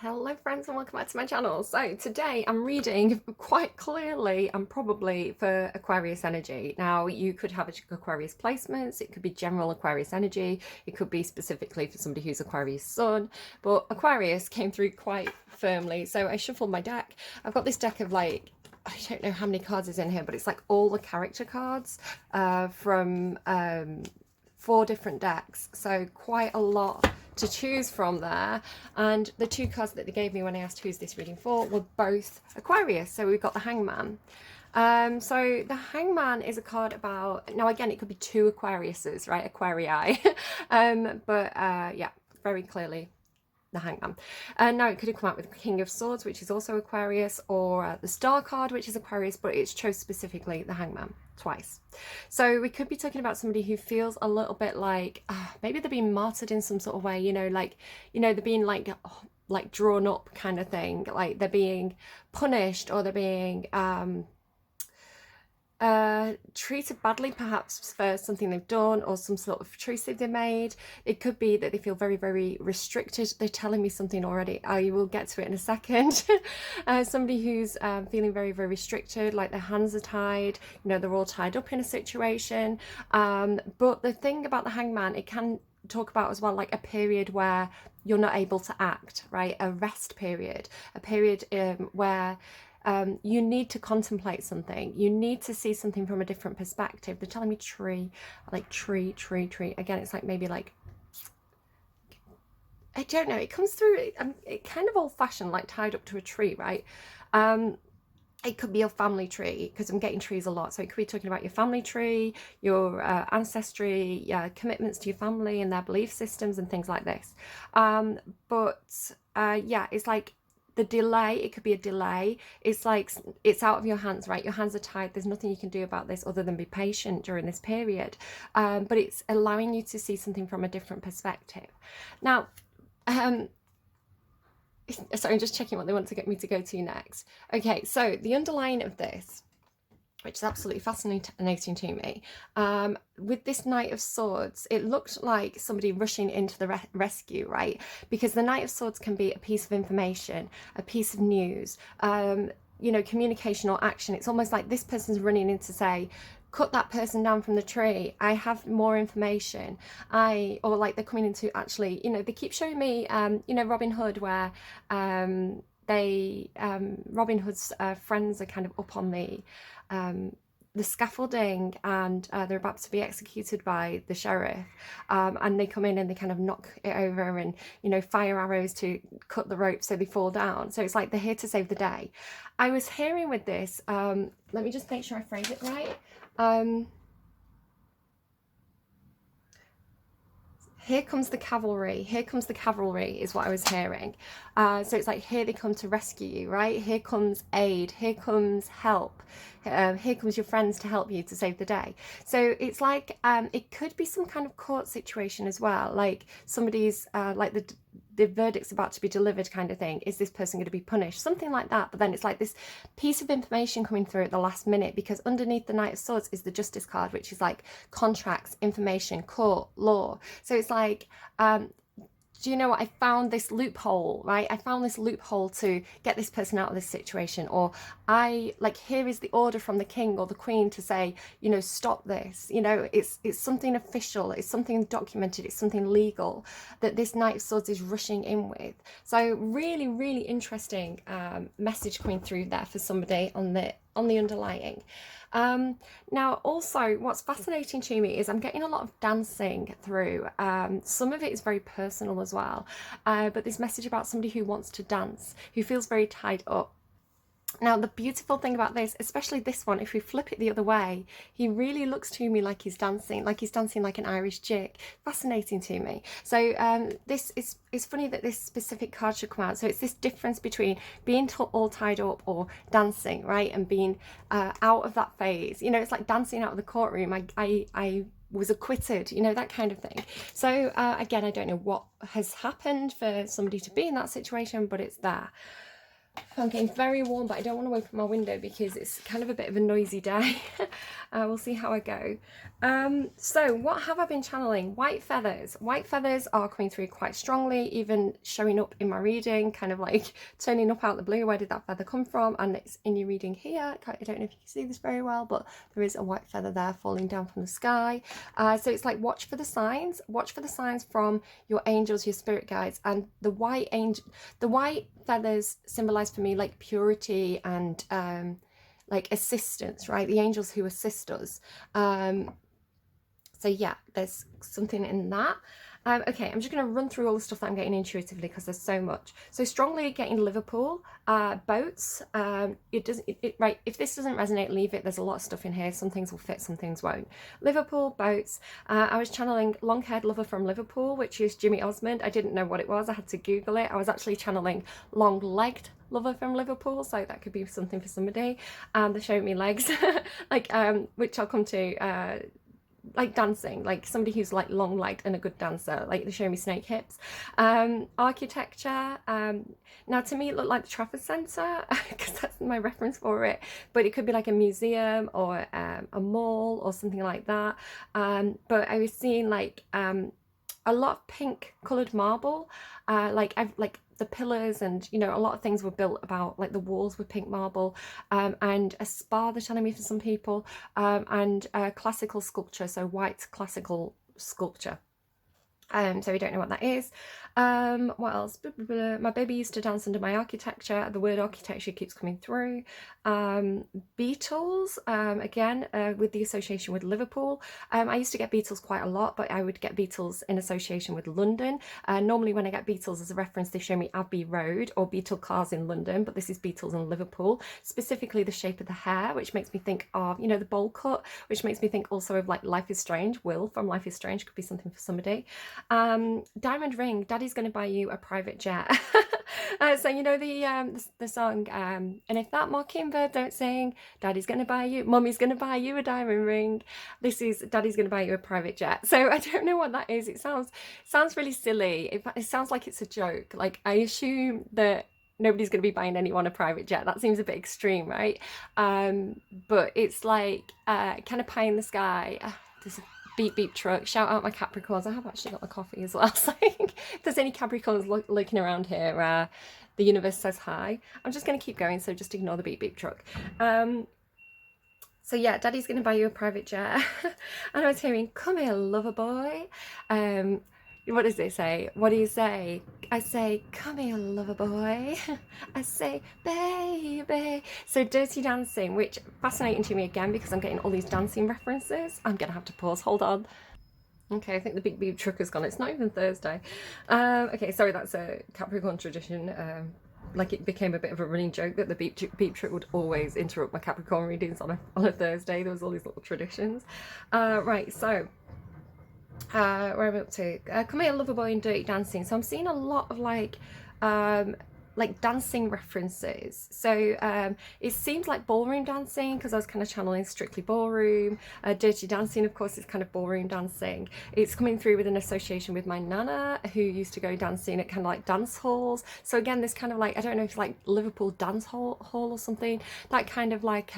Hello friends and welcome back to my channel. So today I'm reading quite clearly and probably for Aquarius energy. Now you could have Aquarius placements, it could be general Aquarius energy, it could be specifically for somebody who's Aquarius sun, but Aquarius came through quite firmly. So I shuffled my deck. I've got this deck of I don't know how many cards is in here, but it's like all the character cards from 4 different decks. So quite a lot to choose from there, and the 2 cards that they gave me when I asked who's this reading for were both Aquarius. So we've got the Hangman. So the Hangman is a card about, now again it could be 2 Aquariuses, right, Aquarii, yeah, very clearly the Hangman. Now it could have come out with King of Swords, which is also Aquarius, or the Star card, which is Aquarius, but it's chose specifically the Hangman twice. So we could be talking about somebody who feels a little bit like maybe they're being martyred in some sort of way, they're being like drawn up kind of thing, like they're being punished, or they're being treated badly perhaps for something they've done or some sort of choice they've made. It could be that they feel very, very restricted. They're telling me something already. I will get to it in a second. Somebody who's feeling very, very restricted, like their hands are tied, they're all tied up in a situation. But the thing about the Hangman, it can talk about as well like a period where you're not able to act, right? A rest period, a period where you need to contemplate something. You need to see something from a different perspective. They're telling me tree, like tree. Again, it's like maybe like, I don't know. It comes through, it kind of old fashioned, like tied up to a tree, right? It could be your family tree, because I'm getting trees a lot. So it could be talking about your family tree, your ancestry, commitments to your family and their belief systems and things like this. Yeah, it's like, the delay, it could be a delay. It's like it's out of your hands, right? Your hands are tied. There's nothing you can do about this other than be patient during this period. But it's allowing you to see something from a different perspective. Now, sorry, I'm just checking what they want to get me to go to next. Okay, so the underlying of this, which is absolutely fascinating to me, with this Knight of Swords, it looked like somebody rushing into the rescue, right? Because the Knight of Swords can be a piece of information, a piece of news, communication or action. It's almost like this person's running in to say, cut that person down from the tree. I have more information. Or like they're coming into actually, they keep showing me, Robin Hood, where Robin Hood's friends are kind of up on the scaffolding, and they're about to be executed by the sheriff, and they come in and they kind of knock it over and fire arrows to cut the rope so they fall down. So it's like they're here to save the day. I was hearing with this, let me just make sure I phrase it right. Here comes the cavalry, here comes the cavalry is what I was hearing. So it's like, here they come to rescue you, right? Here comes aid, here comes help, here comes your friends to help you to save the day. So it's like, it could be some kind of court situation as well, like somebody's like the verdict's about to be delivered kind of thing. Is this person going to be punished? Something like that. But then it's like this piece of information coming through at the last minute, because underneath the Knight of Swords is the Justice card, which is like contracts, information, court, law. So it's like, do you know what? I found this loophole, right? I found this loophole to get this person out of this situation. Or here is the order from the king or the queen to say, stop this. It's something official. It's something documented. It's something legal that this Knight of Swords is rushing in with. So really, really interesting message coming through there for somebody on the underlying. Now also what's fascinating to me is I'm getting a lot of dancing through. Some of it is very personal as well, but this message about somebody who wants to dance, who feels very tied up. Now, the beautiful thing about this, especially this one, if we flip it the other way, he really looks to me like he's dancing like an Irish jig. Fascinating to me. So it's funny that this specific card should come out. So it's this difference between being all tied up or dancing, right? And being out of that phase. It's like dancing out of the courtroom. I was acquitted, that kind of thing. So again, I don't know what has happened for somebody to be in that situation, but it's there. I'm getting very warm, but I don't want to open my window because it's kind of a bit of a noisy day. We'll see how I go. So what have I been channeling? White feathers. White feathers are coming through quite strongly, even showing up in my reading, kind of like turning up out the blue. Where did that feather come from? And it's in your reading here. I don't know if you can see this very well, but there is a white feather there falling down from the sky. So it's like watch for the signs. Watch for the signs from your angels, your spirit guides, and the white feathers symbolize for me like purity and like assistance, right? The angels who assist us. So yeah, there's something in that. Okay, I'm just going to run through all the stuff that I'm getting intuitively because there's so much. So strongly getting Liverpool, boats. Right, if this doesn't resonate, leave it. There's a lot of stuff in here. Some things will fit, some things won't. Liverpool, boats. I was channeling long-haired lover from Liverpool, which is Jimmy Osmond. I didn't know what it was. I had to Google it. I was actually channeling long-legged lover from Liverpool, so that could be something for somebody. They're showing me legs, like which I'll come to. Like dancing, like somebody who's like long-legged and a good dancer, like they show me snake hips. Architecture, now to me it looked like the Trafford Centre because that's my reference for it, but it could be like a museum or a mall or something like that. But I was seeing like a lot of pink coloured marble, like the pillars and, you know, a lot of things were built about, like the walls were pink marble, and a spa, they're telling me, for some people, and classical sculpture, so white classical sculpture. So we don't know what that is. What else? My baby used to dance under my architecture. The word architecture keeps coming through. Beatles, again, with the association with Liverpool. I used to get Beatles quite a lot, but I would get Beatles in association with London. Normally when I get Beatles as a reference, they show me Abbey Road or Beetle cars in London, but this is Beatles in Liverpool, specifically the shape of the hair, which makes me think of, you know, the bowl cut, which makes me think also of like Life is Strange. Will from Life is Strange could be something for somebody. Diamond ring, Daddy's gonna buy you a private jet. So you know the song, and if that mockingbird don't sing, Daddy's gonna buy you, Mummy's gonna buy you a diamond ring. This is Daddy's gonna buy you a private jet. So I don't know what that is. It sounds really silly. It sounds like it's a joke. Like I assume that nobody's going to be buying anyone a private jet. That seems a bit extreme, right? But it's like kind of pie in the sky. There's a beep beep truck. Shout out my Capricorns. I have actually got my coffee as well. So if there's any Capricorns looking around here, the universe says hi. I'm just going to keep going, so just ignore the beep beep truck. So yeah, Daddy's going to buy you a private jet. And I was hearing, come here, lover boy. What does it say? What do you say? I say, come here, lover boy. I say, baby. So Dirty Dancing, which fascinating to me again because I'm getting all these dancing references. I'm going to have to pause. Hold on. Okay, I think the big beep truck has gone. It's not even Thursday. Okay, sorry, that's a Capricorn tradition. Like it became a bit of a running joke that the beep truck would always interrupt my Capricorn readings on a Thursday. There was all these little traditions. Right, so where am I up to? Come here, lover boy, and Dirty Dancing. So I'm seeing a lot of like dancing references. So it seems like ballroom dancing because I was kind of channeling Strictly Ballroom. Dirty Dancing, of course, is kind of ballroom dancing. It's coming through with an association with my nana who used to go dancing at kind of like dance halls. So again, this kind of like, I don't know if it's like Liverpool dance hall or something, that kind of like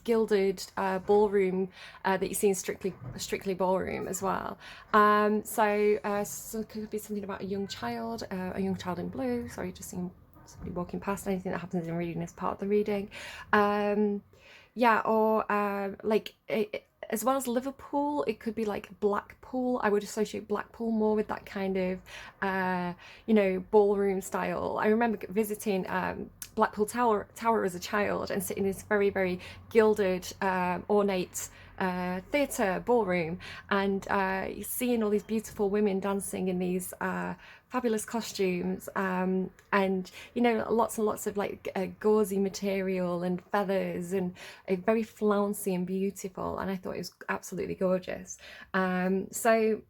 gilded ballroom that you see in Strictly Ballroom as well. So it could be something about a young child in blue. Sorry, just seeing somebody walking past. Anything that happens in reading is part of the reading. Yeah, or like as well as Liverpool, it could be like Blackpool. I would associate Blackpool more with that kind of you know, ballroom style. I remember visiting Blackpool Tower as a child and sitting in this very, very gilded, ornate theatre ballroom, and seeing all these beautiful women dancing in these fabulous costumes, and you know, lots and lots of like gauzy material and feathers, and very flouncy and beautiful, and I thought it was absolutely gorgeous. So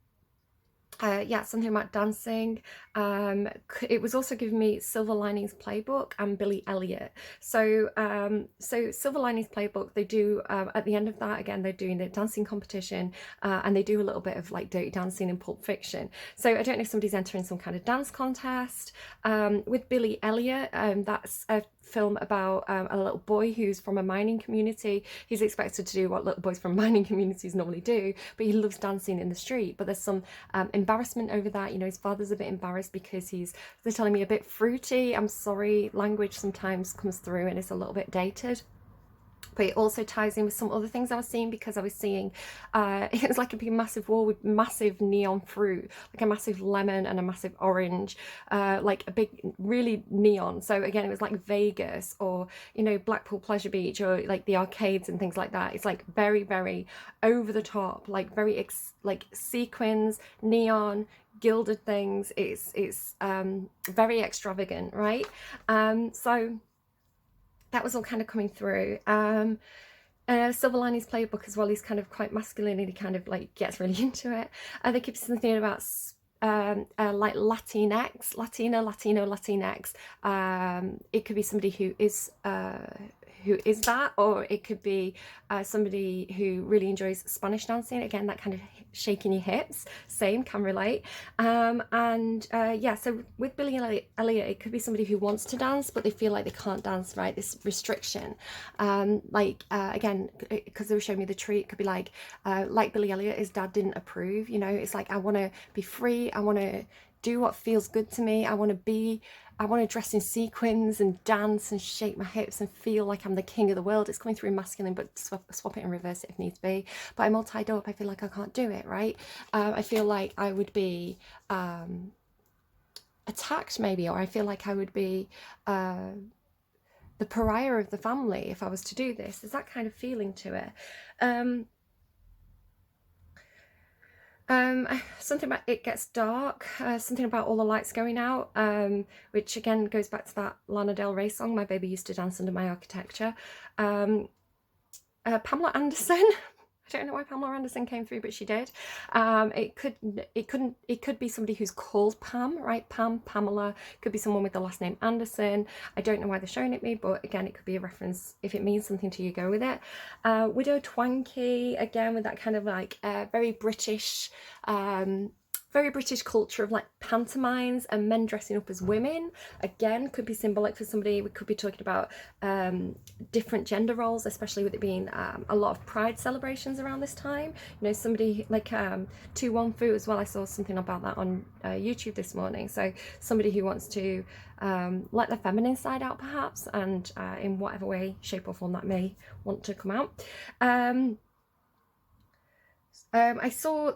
Yeah, something about dancing. It was also giving me Silver Linings Playbook and Billy Elliot. So Silver Linings Playbook, they do at the end of that, again, they're doing the dancing competition, and they do a little bit of like Dirty Dancing in Pulp Fiction. So I don't know if somebody's entering some kind of dance contest. With Billy Elliot, that's a film about a little boy who's from a mining community. He's expected to do what little boys from mining communities normally do, but he loves dancing in the street. But there's some embarrassment over that. You know, his father's a bit embarrassed because they're telling me, a bit fruity. I'm sorry, language sometimes comes through and it's a little bit dated. But it also ties in with some other things I was seeing, because I was seeing it was like a big massive wall with massive neon fruit, like a massive lemon and a massive orange, like a big really neon. So again, it was like Vegas, or you know, Blackpool Pleasure Beach, or like the arcades and things like that. It's like very, very over the top, like very like sequins, neon, gilded things. It's very extravagant, right? So that was all kind of coming through. Silver Linings Playbook as well, he's kind of quite masculine and he kind of like gets really into it. There could be something about like Latinx, Latino, Latinx. It could be somebody who is that, or it could be somebody who really enjoys Spanish dancing. Again, that kind of shaking your hips, same, can relate. Yeah, so with Billy Elliot, it could be somebody who wants to dance but they feel like they can't dance, right? This restriction, again, because they were showing me the tree, it could be like Billy Elliot, his dad didn't approve. You know, it's like, I want to be free, I want to do what feels good to me, I want to dress in sequins and dance and shake my hips and feel like I'm the king of the world. It's coming through masculine, but swap it and reverse it if needs be. But I'm all tied up. I feel like I can't do it, right? I feel like I would be attacked maybe, or I feel like I would be the pariah of the family if I was to do this. There's that kind of feeling to it. Something about it gets dark, something about all the lights going out, which again goes back to that Lana Del Rey song, My Baby Used to Dance Under My Architecture. Pamela Anderson, I don't know why Pamela Anderson came through, but she did. It could be somebody who's called Pam, right? Pamela. Could be someone with the last name Anderson. I don't know why they're showing it me, but again, it could be a reference. If it means something to you, go with it. Widow Twankey, again, with that kind of like very British culture of like pantomimes and men dressing up as women. Again, could be symbolic for somebody. We could be talking about different gender roles, especially with it being a lot of pride celebrations around this time. You know, somebody like Tu Wong Fu as well. I saw something about that on YouTube this morning. So somebody who wants to let their feminine side out, perhaps, and in whatever way, shape or form that may want to come out. I saw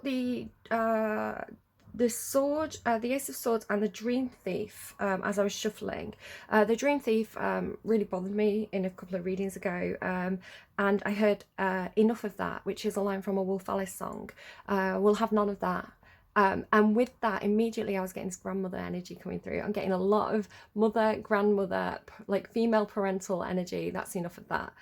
the sword, the Ace of Swords, and the Dream Thief as I was shuffling. The Dream Thief really bothered me in a couple of readings ago, and I heard enough of that, which is a line from a Wolf Alice song. We'll have none of that. And with that, immediately I was getting this grandmother energy coming through. I'm getting a lot of mother, grandmother, like female parental energy. That's enough of that.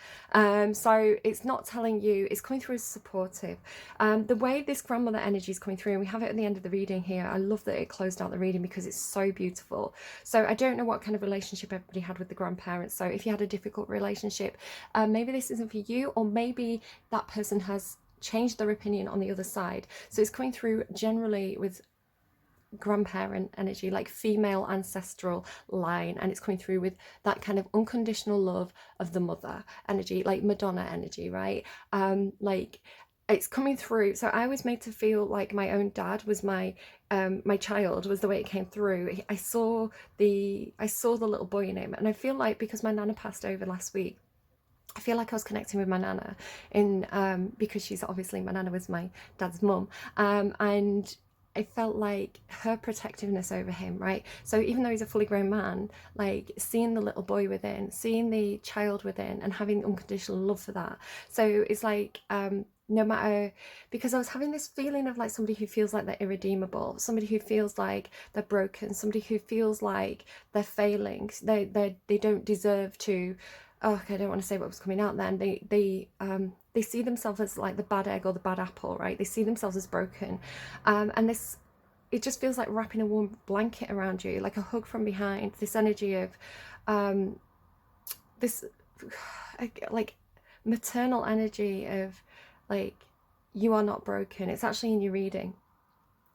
So it's not telling you, it's coming through as supportive. The way this grandmother energy is coming through, and we have it at the end of the reading here. I love that it closed out the reading because it's so beautiful. So I don't know what kind of relationship everybody had with the grandparents. So if you had a difficult relationship, maybe this isn't for you, or maybe that person has change their opinion on the other side. So it's coming through generally with grandparent energy, like female ancestral line, and it's coming through with that kind of unconditional love of the mother energy, like Madonna energy, right? Like it's coming through. So I was made to feel like my own dad was my child, was the way it came through. I saw the little boy in him, and I feel like because my nana passed over last week, I feel like I was connecting with my nana because she's obviously, my nana was my dad's mum, and I felt like her protectiveness over him, right? So even though he's a fully grown man, like seeing the little boy within, seeing the child within, and having unconditional love for that. So it's like no matter, because I was having this feeling of like somebody who feels like they're irredeemable, somebody who feels like they're broken, somebody who feels like they're failing, they don't deserve to. Oh, okay, I don't want to say what was coming out then. They see themselves as like the bad egg or the bad apple, right? They see themselves as broken, and this it just feels like wrapping a warm blanket around you, like a hug from behind. This energy of this like maternal energy of like, you are not broken. It's actually in your reading.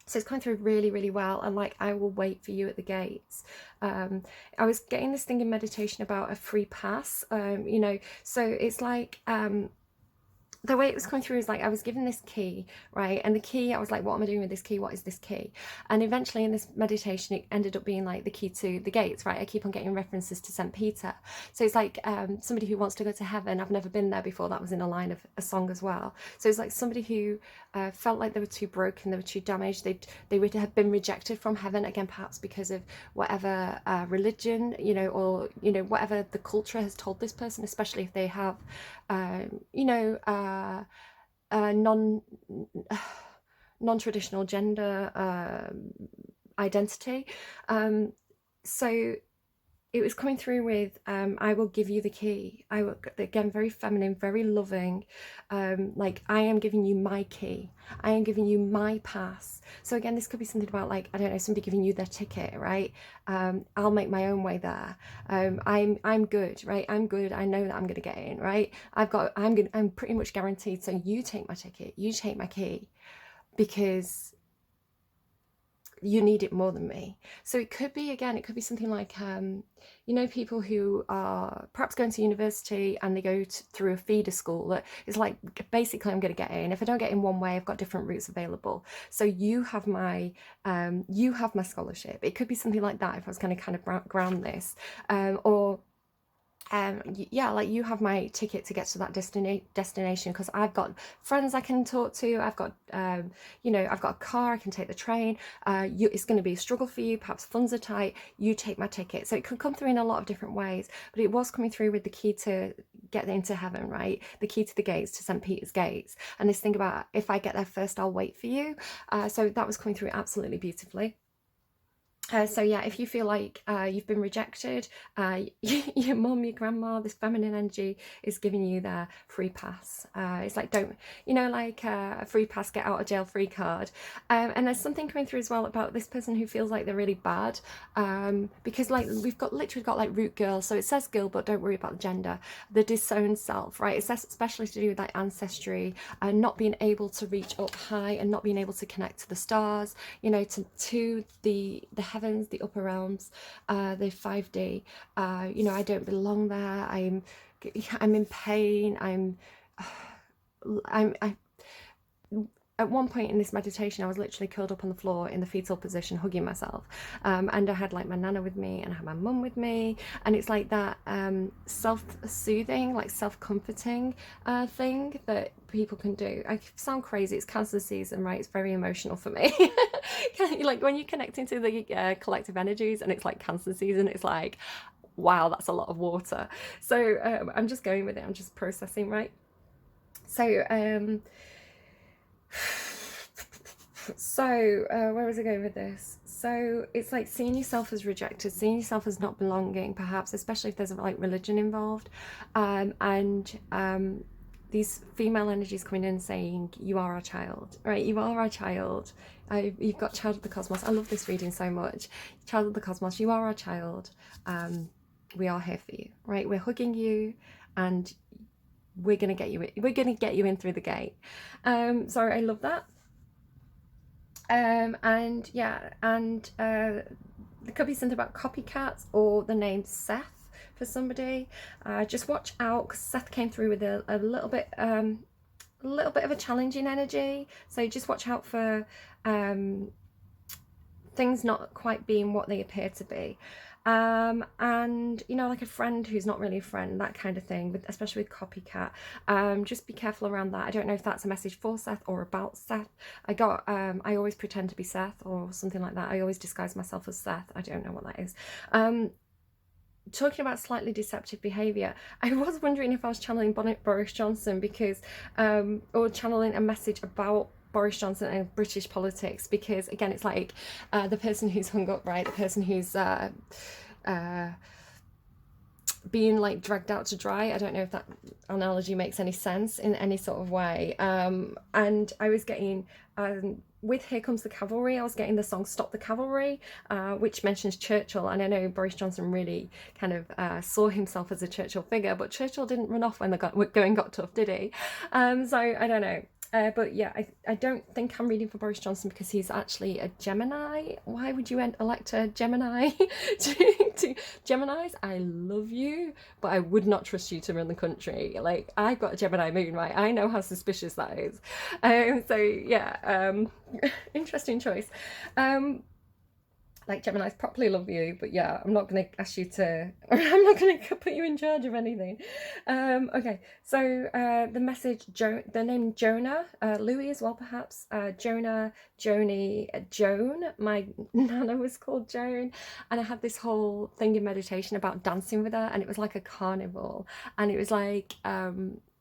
So it's coming through really, really well. And like, I will wait for you at the gates. I was getting this thing in meditation about a free pass, you know, so it's like, the way it was coming through is like, I was given this key, right? And the key, I was like, what am I doing with this key? What is this key? And eventually in this meditation, it ended up being like the key to the gates, right? I keep on getting references to St. Peter. So it's like somebody who wants to go to heaven. I've never been there before. That was in a line of a song as well. So it's like somebody who felt like they were too broken, they were too damaged. They would have been rejected from heaven, again, perhaps because of whatever religion, you know, or, you know, whatever the culture has told this person, especially if they have, you know, non-traditional gender identity. So it was coming through with, I will give you the key. I will, again, very feminine, very loving, like, I am giving you my key. I am giving you my pass. So again, this could be something about like, I don't know, somebody giving you their ticket, right? I'll make my own way there. I'm good, right? I'm good. I know that I'm going to get in, right? I'm pretty much guaranteed. So you take my ticket, you take my key, because you need it more than me. So it could be, again, it could be something like, you know, people who are perhaps going to university and they go through a feeder school that is like, basically, I'm going to get in. If I don't get in one way, I've got different routes available. So you have my scholarship. It could be something like that if I was going to kind of ground this, or yeah, like, you have my ticket to get to that destination, because I've got friends I can talk to. I've got you know, I've got a car, I can take the train. It's going to be a struggle for you, perhaps funds are tight, you take my ticket. So it could come through in a lot of different ways, but it was coming through with the key to get into heaven, right? The key to the gates, to St. Peter's gates, and this thing about, if I get there first, I'll wait for you. So that was coming through absolutely beautifully. So yeah, if you feel like you've been rejected, your mum, your grandma, this feminine energy is giving you their free pass. It's like, don't, you know, like a free pass, get out of jail free card. And there's something coming through as well about this person who feels like they're really bad, because like, we've literally got like root girl. So it says girl, but don't worry about the gender. The disowned self, right? It says especially to do with like ancestry, and not being able to reach up high, and not being able to connect to the stars, you know, to the heavens, the upper realms, the 5D. You know, I don't belong there. I'm in pain. I at one point in this meditation, I was literally curled up on the floor in the fetal position, hugging myself, and I had like my nana with me, and I had my mum with me, and it's like that self-soothing, like self-comforting thing that people can do. I sound crazy, it's cancer season, right? It's very emotional for me. Like, when you connect into the collective energies and it's like cancer season, it's like, wow, that's a lot of water. So I'm just going with it, I'm just processing, right? So where was I going with this? So it's like seeing yourself as rejected, seeing yourself as not belonging, perhaps, especially if there's like religion involved, and these female energies coming in saying, you are our child, right? You are our child. You've got child of the cosmos. I love this reading so much. Child of the cosmos, you are our child. We are here for you, right? We're hugging you, and we're gonna get you in. We're gonna get you in through the gate. Sorry, I love that. And yeah, and there could be something about copycats, or the name Seth for somebody. Just watch out, because Seth came through with a little bit of a challenging energy. So just watch out for things not quite being what they appear to be. And you know, like a friend who's not really a friend, that kind of thing, especially with copycat. Just be careful around that. I don't know if that's a message for Seth or about Seth. I always pretend to be Seth or something like that. I always disguise myself as Seth. I don't know what that is. Talking about slightly deceptive behaviour, I was wondering if I was channeling Boris Johnson, because or channeling a message about Boris Johnson and British politics, because again, it's like the person who's hung up, right? The person who's being like dragged out to dry. I don't know if that analogy makes any sense in any sort of way. And I was getting with Here Comes the Cavalry, I was getting the song Stop the Cavalry, which mentions Churchill. And I know Boris Johnson really kind of saw himself as a Churchill figure, but Churchill didn't run off when the going got tough, did he? So I don't know. But yeah, I don't think I'm reading for Boris Johnson because he's actually a Gemini. Why would you elect a Gemini? to Geminis, I love you, but I would not trust you to run the country. Like, I've got a Gemini moon, right? I know how suspicious that is. So yeah, interesting choice. Like, Geminis properly love you, but yeah, I'm not going to ask you to, I'm not going to put you in charge of anything. Okay, so the message, the name Jona, Louis as well perhaps, Jona, Joni, Joan, my nana was called Joan, and I had this whole thing in meditation about dancing with her, and it was like a carnival, and it was like,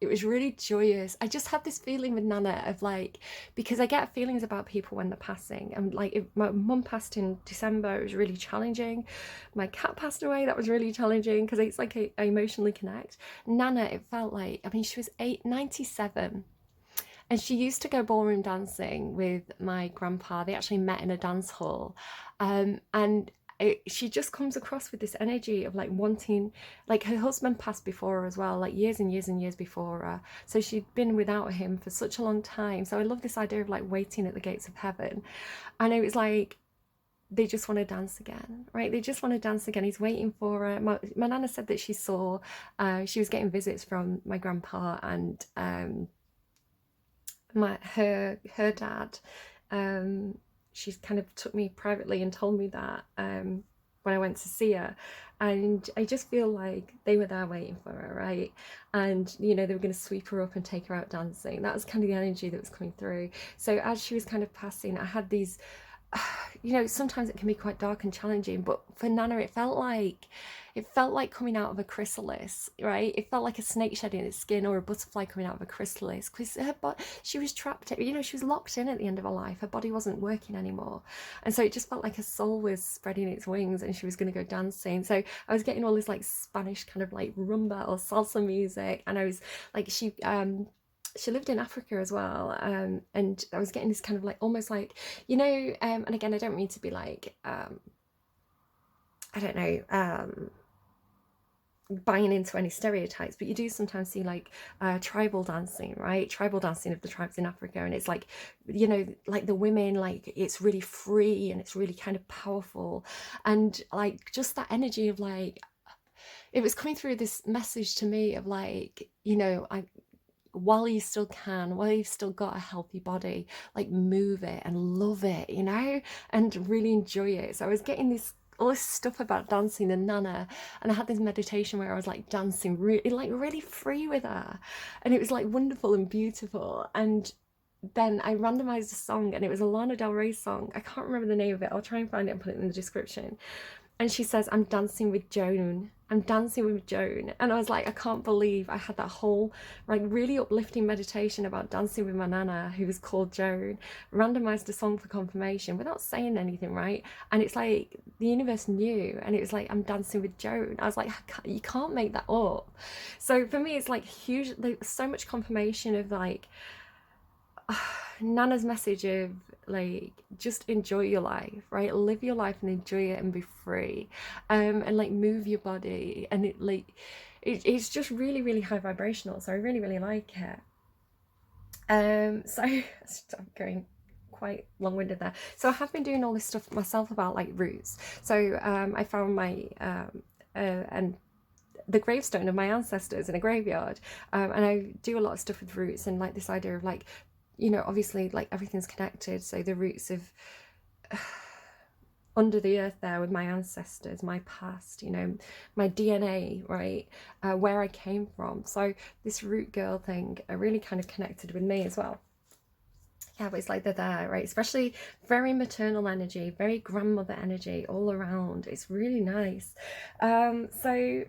it was really joyous. I just had this feeling with Nana of like, because I get feelings about people when they're passing. And like, if my mum passed in December, it was really challenging. My cat passed away, that was really challenging because it's like I emotionally connect. Nana, it felt like, I mean, she was 97. And she used to go ballroom dancing with my grandpa. They actually met in a dance hall. And she just comes across with this energy of like wanting, like her husband passed before her as well, like years and years and years before her. So she'd been without him for such a long time. So I love this idea of like waiting at the gates of heaven. And it was like, they just want to dance again, right? They just want to dance again. He's waiting for her. My nana said that she saw, she was getting visits from my grandpa and her dad. She kind of took me privately and told me that when I went to see her, and I just feel like they were there waiting for her, right? And you know, they were going to sweep her up and take her out dancing. That was kind of the energy that was coming through. So as she was kind of passing, I had these, you know, sometimes it can be quite dark and challenging, but for Nana it felt like coming out of a chrysalis, right? It felt like a snake shedding its skin, or a butterfly coming out of a chrysalis, because she was trapped, you know, she was locked in at the end of her life. Her body wasn't working anymore, and so it just felt like her soul was spreading its wings and she was going to go dancing. So I was getting all this like Spanish kind of like rumba or salsa music, and I was like, she lived in Africa as well, and I was getting this kind of like, almost like, you know, and again, I don't mean to be like, I don't know, buying into any stereotypes, but you do sometimes see like tribal dancing, right? Tribal dancing of the tribes in Africa, and it's like, you know, like the women, like it's really free and it's really kind of powerful, and like just that energy of like, it was coming through this message to me of like, you know, while you still can, while you've still got a healthy body, like move it and love it, you know, and really enjoy it. So I was getting all this stuff about dancing and Nana, and I had this meditation where I was like dancing really free with her, and it was like wonderful and beautiful. And then I randomized a song, and it was a Lana Del Rey song. I can't remember the name of it. I'll try and find it and put it in the description. And she says, I'm dancing with Joan. I'm dancing with Joan. And I was like, I can't believe I had that whole like really uplifting meditation about dancing with my nana, who was called Joan, randomized a song for confirmation without saying anything, right? And it's like the universe knew, and it was like, I'm dancing with Joan. I was like, you can't make that up. So for me, it's like huge, like so much confirmation of like, Nana's message of like, just enjoy your life, right? Live your life and enjoy it and be free, and like move your body, and it like it's just really high vibrational. So I really like it. So I'm going quite long-winded there. So I have been doing all this stuff myself about like roots. So I found my and the gravestone of my ancestors in a graveyard, and I do a lot of stuff with roots, and like this idea of like, you know, obviously like everything's connected. So the roots of under the earth there with my ancestors, my past, you know, my DNA, right, where I came from. So this root girl thing really kind of connected with me as well. Yeah, but it's like they're there, right? Especially very maternal energy, very grandmother energy all around. It's really nice. So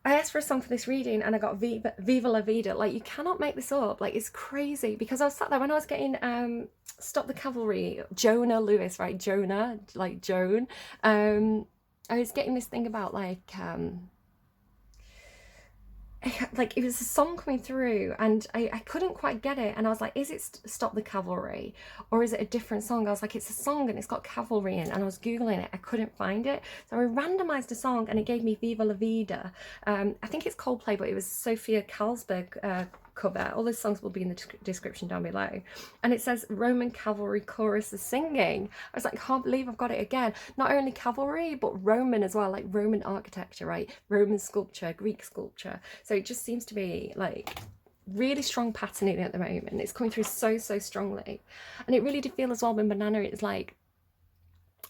I asked for a song for this reading, and I got Viva La Vida. Like, you cannot make this up. Like, it's crazy, because I was sat there when I was getting Stop the Cavalry, Jona Lewis, right? Jona, like Joan. I was getting this thing about like, like, it was a song coming through and I couldn't quite get it, and I was like, is it Stop the Cavalry, or is it a different song? I was like, it's a song and it's got cavalry in, and I was googling it, I couldn't find it, so I randomized a song and it gave me Viva La Vida. I think it's Coldplay, but it was Sofia Karlsberg cover. All those songs will be in the description down below, and it says Roman cavalry chorus is singing. I was like, I can't believe I've got it again. Not only cavalry but Roman as well, like Roman architecture, right? Roman sculpture, Greek sculpture. So it just seems to be like really strong patterning at the moment. It's coming through so strongly, and it really did feel as well with banana. It's like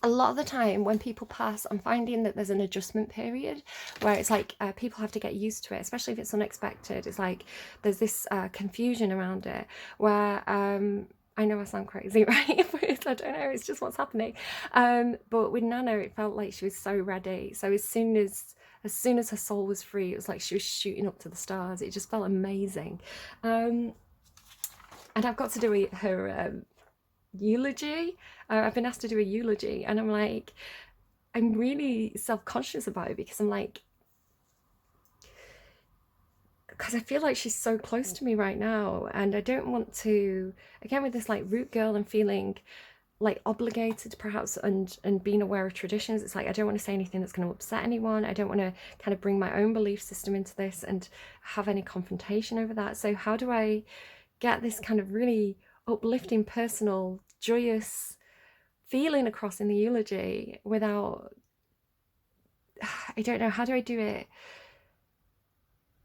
a lot of the time when people pass, I'm finding that there's an adjustment period where it's like people have to get used to it, especially if it's unexpected. It's like there's this confusion around it where I know I sound crazy, right? I don't know, it's just what's happening. But with Nana, it felt like she was so ready. So as soon as her soul was free, it was like she was shooting up to the stars. It just felt amazing. And I've got to do her eulogy. I've been asked to do a eulogy, and I'm like, I'm really self-conscious about it, because I'm like, because I feel like she's so close to me right now, and I don't want to, again with this like root girl and feeling like obligated perhaps, and being aware of traditions, it's like I don't want to say anything that's going to upset anyone. I don't want to kind of bring my own belief system into this and have any confrontation over that. So how do I get this kind of really uplifting, personal, joyous feeling across in the eulogy without, I don't know, how do I do it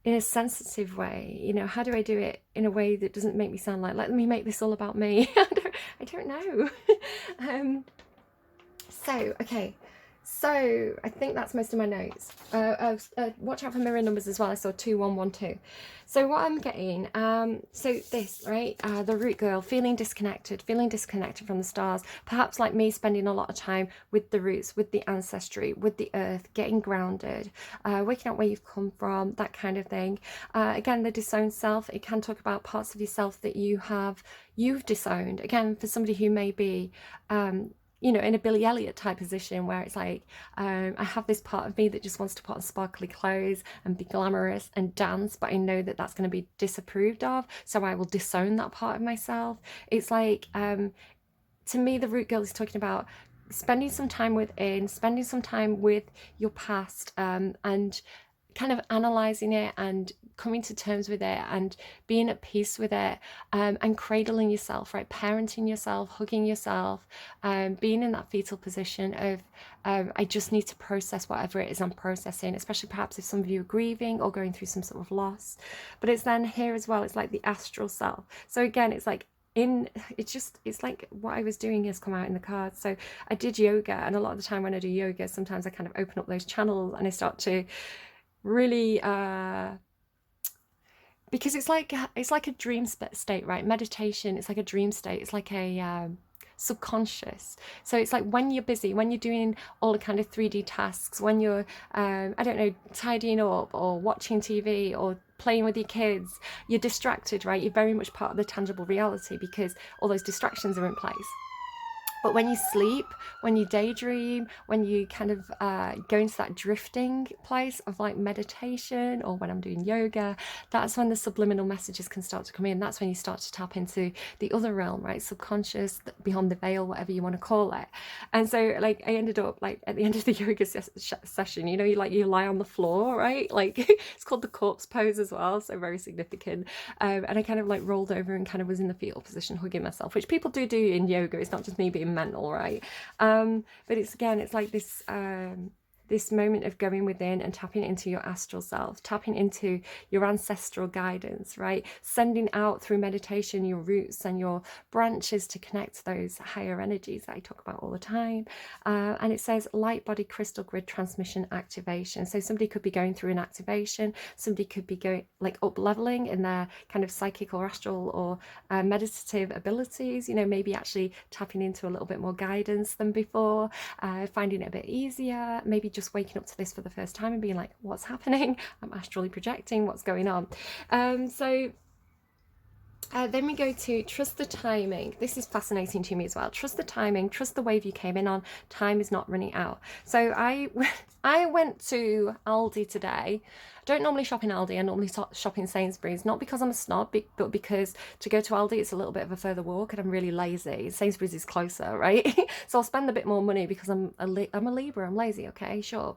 in a sensitive way? You know, how do I do it in a way that doesn't make me sound like, let me make this all about me? I don't know. So, okay. So I think that's most of my notes. Watch out for mirror numbers as well. I saw 2112. So what I'm getting, so this, right, the root girl, feeling disconnected from the stars, perhaps like me, spending a lot of time with the roots, with the ancestry, with the earth, getting grounded, waking up where you've come from, that kind of thing. Again, the disowned self, it can talk about parts of yourself that you've disowned. Again, for somebody who may be, you know, in a Billy Elliot type position where it's like, I have this part of me that just wants to put on sparkly clothes and be glamorous and dance, but I know that that's going to be disapproved of, so I will disown that part of myself. It's like, to me, the root girl is talking about spending some time within, spending some time with your past, and kind of analysing it and coming to terms with it and being at peace with it, and cradling yourself, right? Parenting yourself, hugging yourself, being in that fetal position of, I just need to process whatever it is I'm processing, especially perhaps if some of you are grieving or going through some sort of loss. But it's then here as well, it's like the astral self. So again, it's like, it's like what I was doing has come out in the cards. So I did yoga, and a lot of the time when I do yoga, sometimes I kind of open up those channels and I start to really because it's like a dream state, right? Meditation, it's like a dream state. It's like a subconscious. So it's like when you're busy, when you're doing all the kind of 3D tasks, when you're I don't know, tidying up or watching TV or playing with your kids, you're distracted, right? You're very much part of the tangible reality because all those distractions are in place. But when you sleep, when you daydream, when you kind of go into that drifting place of like meditation, or when I'm doing yoga, that's when the subliminal messages can start to come in. That's when you start to tap into the other realm, right? Subconscious, beyond the veil, whatever you want to call it. And so like I ended up like at the end of the yoga session, you know, you lie on the floor, right? Like it's called the corpse pose as well, so very significant. And I kind of like rolled over and kind of was in the fetal position, hugging myself, which people do in yoga. It's not just me being mental, right? But it's again, it's like this this moment of going within and tapping into your astral self, tapping into your ancestral guidance, right? Sending out through meditation your roots and your branches to connect to those higher energies that I talk about all the time. And it says light body crystal grid transmission activation. So somebody could be going through an activation, somebody could be going like up leveling in their kind of psychic or astral or meditative abilities, you know, maybe actually tapping into a little bit more guidance than before, finding it a bit easier, maybe just waking up to this for the first time and being like, what's happening? I'm astrally projecting, what's going on? So Then we go to trust the timing. This is fascinating to me as well. Trust the timing, trust the wave you came in on. Time is not running out. So I went to Aldi today. I don't normally shop in Aldi. I normally shop in Sainsbury's, not because I'm a snob, but because to go to Aldi, it's a little bit of a further walk and I'm really lazy. Sainsbury's is closer, right? So I'll spend a bit more money because I'm a Libra. I'm lazy, okay, sure.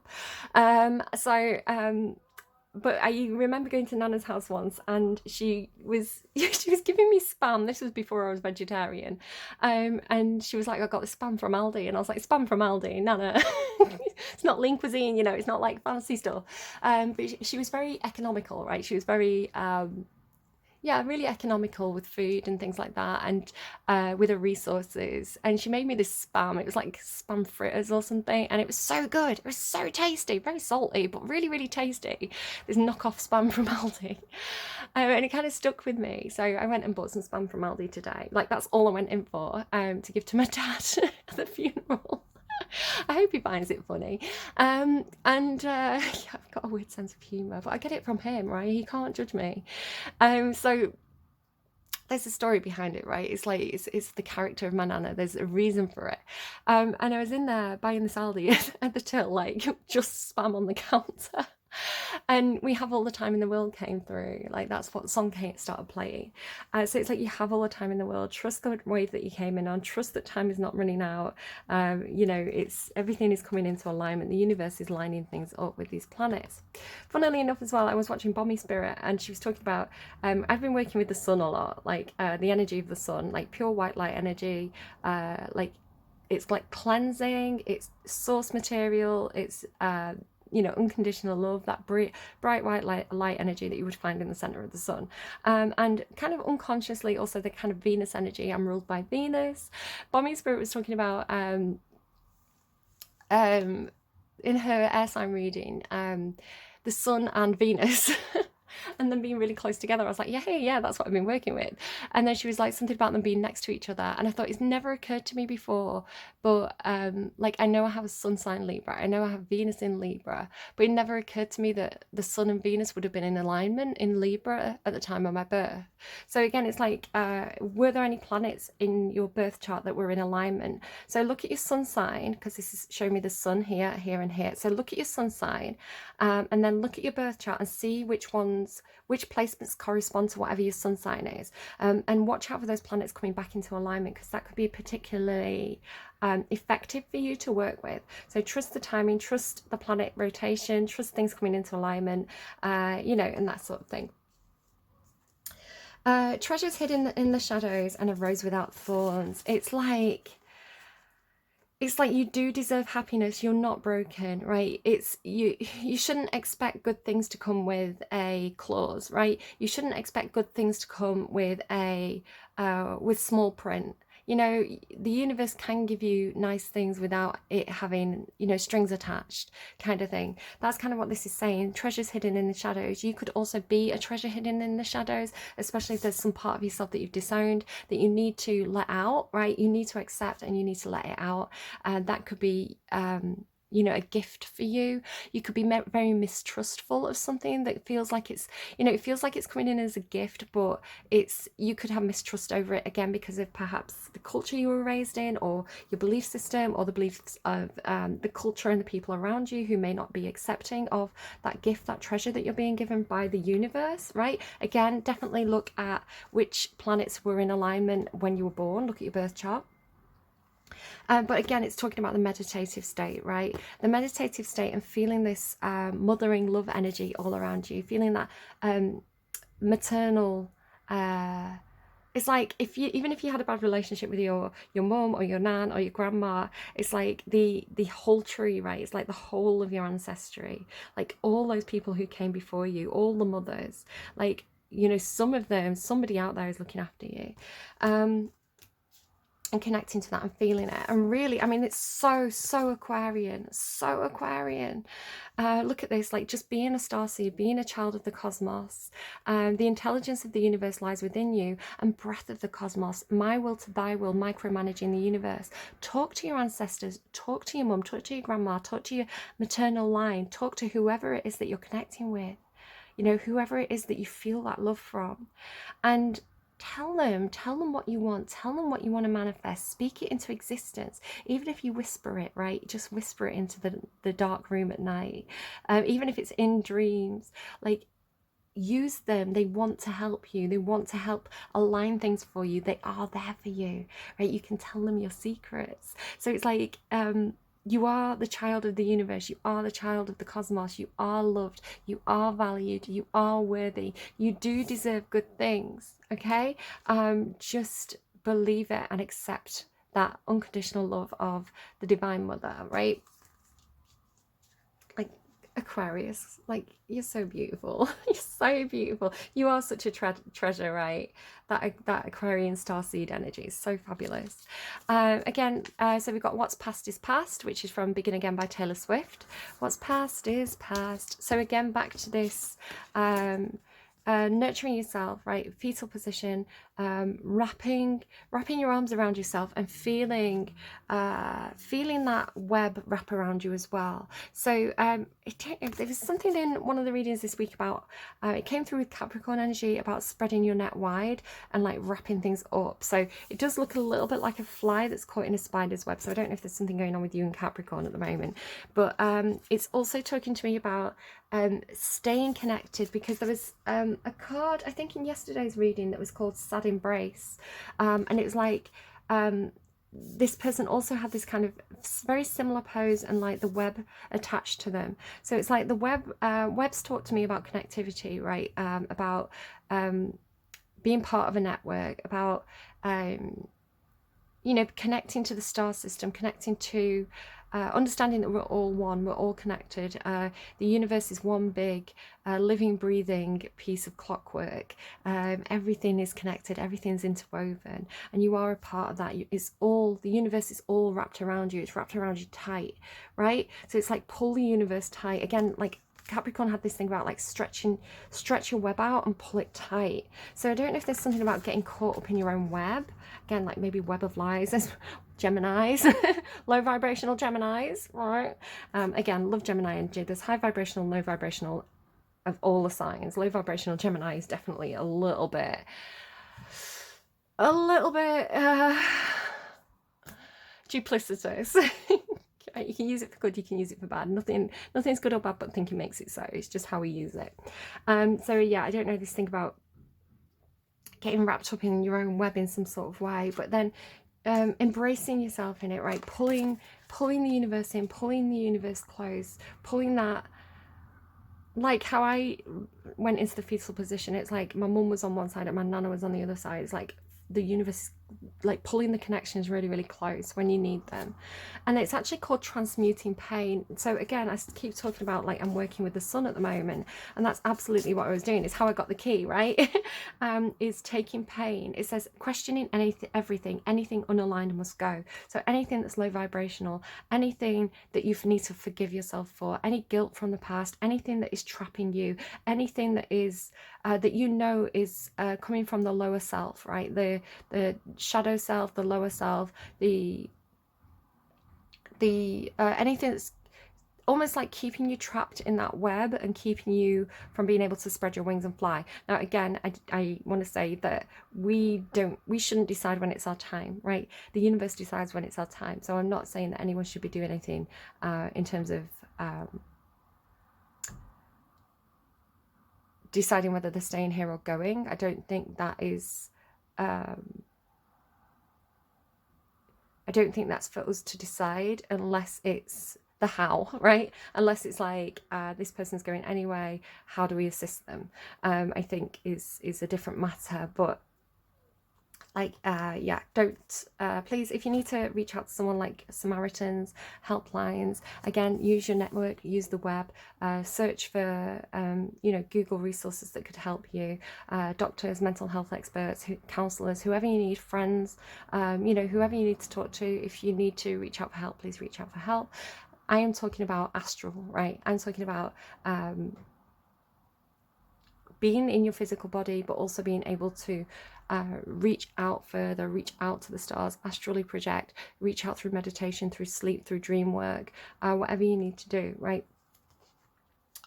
But I remember going to Nana's house once, and she was she was giving me spam. This was before I was vegetarian, and she was like, "I got the spam from Aldi," and I was like, "Spam from Aldi, Nana." It's not lean cuisine, you know. It's not like fancy stuff. But she was very economical, right? She was very yeah, really economical with food and things like that, and with her resources. And she made me this spam. It was like spam fritters or something, and it was so good. It was so tasty, very salty, but really, really tasty. This knockoff spam from Aldi, and it kind of stuck with me. So I went and bought some spam from Aldi today. Like that's all I went in for, to give to my dad at the funeral. I hope he finds it funny. Yeah, I've got a weird sense of humour, but I get it from him, right? He can't judge me. So there's a story behind it, right? It's like it's the character of my nana. There's a reason for it. And I was in there buying this Aldi at the till, like just spam on the counter. And We Have All the Time in the World came through. Like that's what song started playing. So it's like you have all the time in the world. Trust the wave that you came in on. Trust that time is not running out. You know, it's everything is coming into alignment. The universe is lining things up with these planets. Funnily enough, as well, I was watching Bommy Spirit, and she was talking about. I've been working with the sun a lot, like the energy of the sun, like pure white light energy, like. It's like cleansing, it's source material, it's you know, unconditional love, that bright white light energy that you would find in the center of the sun. And kind of unconsciously also the kind of Venus energy. I'm ruled by Venus. Bommy Spirit was talking about in her air sign reading, the sun and Venus and them being really close together. I was like, yeah, that's what I've been working with. And then she was like something about them being next to each other, and I thought it's never occurred to me before, but like I know I have a sun sign Libra, I know I have Venus in Libra, but it never occurred to me that the sun and Venus would have been in alignment in Libra at the time of my birth. So again, it's like, were there any planets in your birth chart that were in alignment? So look at your sun sign, because this is showing me the sun here, here, and here. So look at your sun sign, and then look at your birth chart and see which placements correspond to whatever your sun sign is, and watch out for those planets coming back into alignment, because that could be particularly effective for you to work with. So trust the timing, trust the planet rotation, trust things coming into alignment, you know, and that sort of thing. Treasures hidden in the shadows and a rose without thorns. It's like you do deserve happiness. You're not broken, right? It's you shouldn't expect good things to come with a clause, right? You shouldn't expect good things to come with a with small print. You know, the universe can give you nice things without it having, you know, strings attached, kind of thing. That's kind of what this is saying. Treasures hidden in the shadows. You could also be a treasure hidden in the shadows, especially if there's some part of yourself that you've disowned that you need to let out, right? You need to accept and you need to let it out. That could be you know, a gift for you. You could be very mistrustful of something that feels like it's, you know, it feels like it's coming in as a gift, but you could have mistrust over it, again, because of perhaps the culture you were raised in, or your belief system, or the beliefs of the culture and the people around you who may not be accepting of that gift, that treasure that you're being given by the universe, right? Again, definitely look at which planets were in alignment when you were born. Look at your birth chart. But again, it's talking about the meditative state, right? The meditative state, and feeling this mothering love energy all around you, feeling that maternal. It's like even if you had a bad relationship with your mum or your nan or your grandma, it's like the whole tree, right? It's like the whole of your ancestry, like all those people who came before you, all the mothers, like, you know, some of them, somebody out there is looking after you. And connecting to that and feeling it, and really, I mean, it's so Aquarian, so Aquarian. Look at this, like just being a starseed, being a child of the cosmos. The intelligence of the universe lies within you, and breath of the cosmos, my will to thy will, micromanaging the universe. Talk to your ancestors, talk to your mum, talk to your grandma, talk to your maternal line, talk to whoever it is that you're connecting with, you know, whoever it is that you feel that love from, and tell them what you want, tell them what you want to manifest, speak it into existence. Even if you whisper it, right, just whisper it into the dark room at night. Even if it's in dreams, like, use them. They want to help you, they want to help align things for you, they are there for you, right? You can tell them your secrets. So it's like, you are the child of the universe, you are the child of the cosmos, you are loved, you are valued, you are worthy, you do deserve good things, okay? Just believe it and accept that unconditional love of the Divine Mother, right? Like, Aquarius, like, you're so beautiful. You're so beautiful. You are such a treasure, right? That Aquarian starseed energy is so fabulous. Again, so we've got What's Past is Past, which is from Begin Again by Taylor Swift. What's past is past. So again, back to this nurturing yourself, right? Fetal position, wrapping your arms around yourself and feeling that web wrap around you as well. So there was something in one of the readings this week about, it came through with Capricorn energy about spreading your net wide and like wrapping things up. So it does look a little bit like a fly that's caught in a spider's web. So I don't know if there's something going on with you in Capricorn at the moment, but it's also talking to me about staying connected, because there was a card, I think, in yesterday's reading that was called Sad Embrace, and it was like, this person also had this kind of very similar pose and like the web attached to them. So it's like the webs talk to me about connectivity, right? About being part of a network, about you know, connecting to the star system, connecting to understanding that we're all one, we're all connected. The universe is one big living, breathing piece of clockwork. Everything is connected, everything's interwoven, and you are a part of that. It's all, the universe is all wrapped around you. It's wrapped around you tight, right? So it's like, pull the universe tight. Again, like Capricorn had this thing about like stretch your web out and pull it tight. So I don't know if there's something about getting caught up in your own web. Again, like maybe web of lies. There's Geminis, low vibrational Geminis, right? Again, love Gemini energy. There's high vibrational, low vibrational of all the signs. Low vibrational Gemini is definitely a little bit duplicitous. You can use it for good, you can use it for bad. Nothing's good or bad, but thinking makes it so. It's just how we use it. So yeah, I don't know this thing about getting wrapped up in your own web in some sort of way, but then embracing yourself in it, right? Pulling the universe in, pulling the universe close, pulling that, like how I went into the fetal position. It's like my mum was on one side and my nana was on the other side. It's like the universe, like pulling the connections really, really close when you need them. And it's actually called transmuting pain. So again, I keep talking about like I'm working with the sun at the moment, and that's absolutely what I was doing. It's how I got the key, right? Is taking pain. It says questioning everything, anything unaligned must go. So anything that's low vibrational, anything that you need to forgive yourself for, any guilt from the past, anything that is trapping you, anything that is that you know is coming from the lower self, right? The shadow self, the lower self, the anything that's almost like keeping you trapped in that web and keeping you from being able to spread your wings and fly. Now again, I want to say that we shouldn't decide when it's our time, right? The universe decides when it's our time. So I'm not saying that anyone should be doing anything in terms of deciding whether they're staying here or going. I don't think that is I don't think that's for us to decide, unless it's the how, right? Unless it's like this person's going anyway, how do we assist them? I think is a different matter. But like yeah, don't please, if you need to reach out to someone, like Samaritans, helplines, again, use your network, use the web, search for you know, Google resources that could help you, doctors, mental health experts, counselors, whoever you need, friends, you know, whoever you need to talk to. If you need to reach out for help, please reach out for help. I am talking about astral, right? I'm talking about being in your physical body, but also being able to reach out further, reach out to the stars, astrally project, reach out through meditation, through sleep, through dream work, whatever you need to do, right?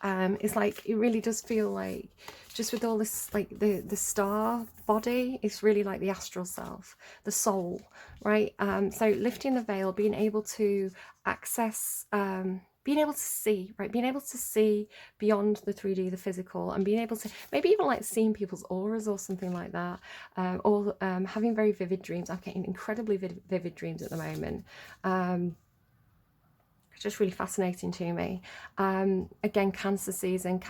It's like, it really does feel like, just with all this, like the star body, it's really like the astral self, the soul, right? So lifting the veil, being able to access, being able to see, right? Being able to see beyond the 3D, the physical, and being able to maybe even like seeing people's auras or something like that, or having very vivid dreams. I'm getting incredibly vivid dreams at the moment. Just really fascinating to me. Again, Cancer season,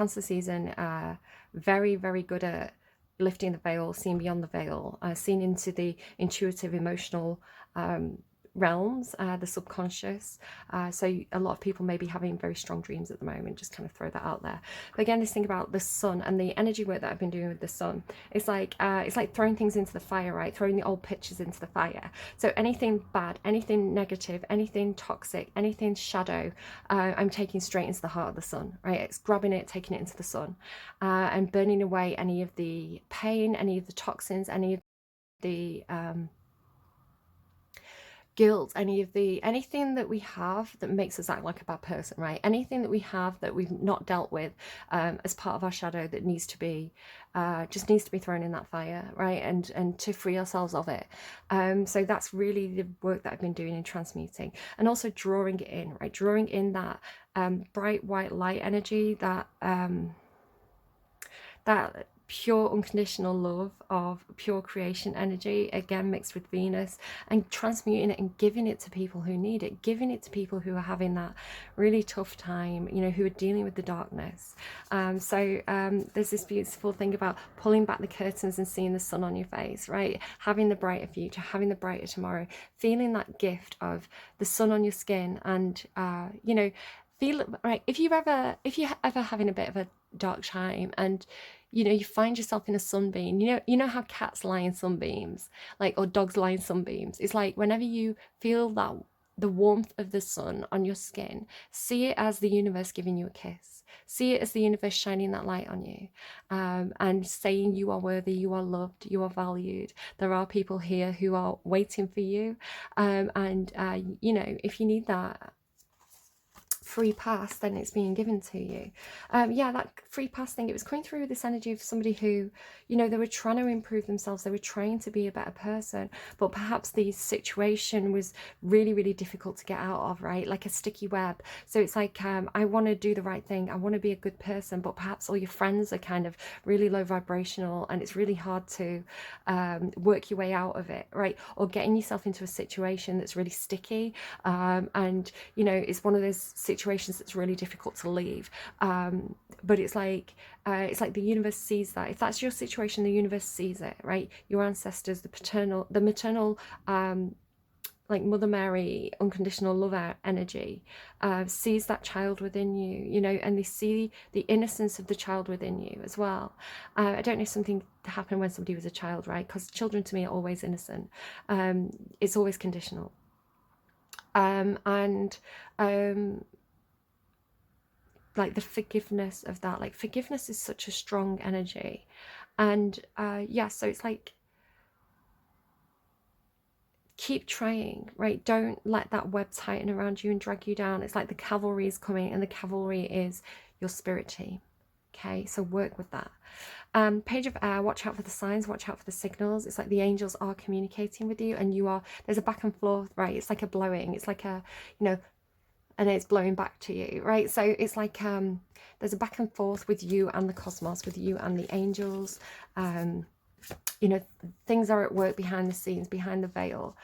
very, very good at lifting the veil, seeing beyond the veil, seeing into the intuitive, emotional realms, the subconscious. So a lot of people may be having very strong dreams at the moment, just kind of throw that out there. But again, this thing about the sun and the energy work that I've been doing with the sun, it's like throwing things into the fire, right? Throwing the old pictures into the fire. So anything bad, anything negative, anything toxic, anything shadow, I'm taking straight into the heart of the sun, right? It's grabbing it, taking it into the sun, and burning away any of the pain, any of the toxins, any of the guilt, anything that we have that makes us act like a bad person, right? Anything that we have that we've not dealt with as part of our shadow that needs to be just needs to be thrown in that fire, right? And to free ourselves of it. So that's really the work that I've been doing in transmuting, and also drawing it in, right? Drawing in that bright white light energy, that that pure unconditional love of pure creation energy, again mixed with Venus, and transmuting it and giving it to people who need it, giving it to people who are having that really tough time, you know, who are dealing with the darkness. There's this beautiful thing about pulling back the curtains and seeing the sun on your face, right? Having the brighter future, having the brighter tomorrow, feeling that gift of the sun on your skin, and you know, feel right. If you're ever having a bit of a dark time, and you know, you find yourself in a sunbeam, you know how cats lie in sunbeams, like, or dogs lie in sunbeams. It's like whenever you feel that, the warmth of the sun on your skin, see it as the universe giving you a kiss. See it as the universe shining that light on you, and saying you are worthy, you are loved, you are valued. There are people here who are waiting for you, you know, if you need that free pass, then it's being given to you. Yeah, that free pass thing, it was coming through with this energy of somebody who, you know, they were trying to improve themselves, they were trying to be a better person, but perhaps the situation was really, really difficult to get out of, right? Like a sticky web. So it's like, I want to do the right thing, I want to be a good person, but perhaps all your friends are kind of really low vibrational, and it's really hard to work your way out of it, right? Or getting yourself into a situation that's really sticky, and you know, it's one of those situations that's really difficult to leave, but it's like the universe sees that. If that's your situation, the universe sees it, right? Your ancestors, the maternal like Mother Mary, unconditional love energy, sees that child within you, you know, and they see the innocence of the child within you as well. I don't know if something happened when somebody was a child, right? Because children to me are always innocent. It's always conditional. Like the forgiveness of that, like forgiveness is such a strong energy. And yeah, so it's like, keep trying, right? Don't let that web tighten around you and drag you down. It's like the cavalry is coming, and the cavalry is your spirit team. Okay, so work with that. Page of air, watch out for the signs, watch out for the signals. It's like the angels are communicating with you, and there's a back and forth, right? It's like a blowing, it's like a, you know, and it's blowing back to you, right? So it's like there's a back and forth with you and the cosmos, with you and the angels. You know, things are at work behind the scenes, behind the veil.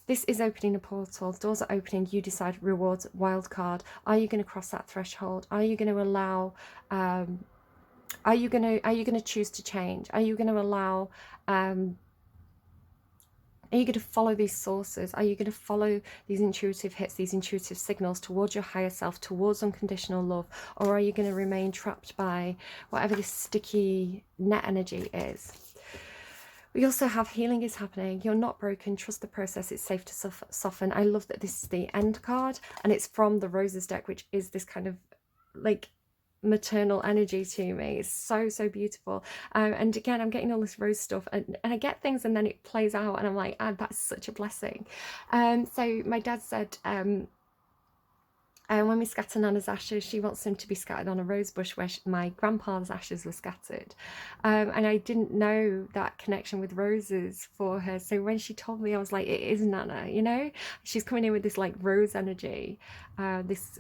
This is opening a portal. Doors are opening. You decide. Rewards, wild card. Are you going to cross that threshold? Are you going to allow? Are you going to choose to change? Are you going to allow? Are you going to follow these sources? Are you going to follow these intuitive hits, these intuitive signals towards your higher self, towards unconditional love? Or are you going to remain trapped by whatever this sticky net energy is? We also have healing is happening. You're not broken. Trust the process. It's safe to soften. I love that this is the end card, and it's from the Roses deck, which is this kind of like maternal energy to me. It's so, so beautiful. And again, I'm getting all this rose stuff, and I get things and then it plays out, and I'm like, that's such a blessing. So my dad said, And when we scatter Nana's ashes, she wants them to be scattered on a rose bush where my grandpa's ashes were scattered. And I didn't know that connection with roses for her. So when she told me, I was like, it is Nana, you know? She's coming in with this like rose energy,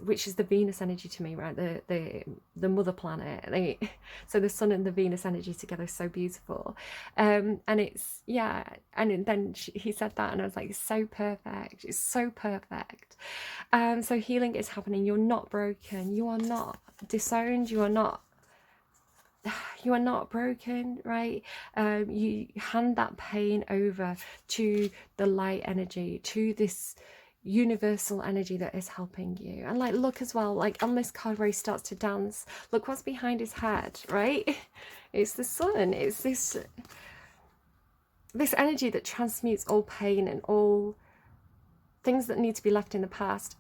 which is the Venus energy to me, right? The mother planet. So the sun and the Venus energy together is so beautiful. And it's, yeah. And then he said that and I was like, it's so perfect. It's so perfect. So healing is happening. You're not broken. You are not disowned. You are not broken, right? You hand that pain over to the light energy, to this universal energy that is helping you. And like, look as well, like on this card where he starts to dance, look what's behind his head, right? It's the sun. It's this energy that transmutes all pain and all things that need to be left in the past,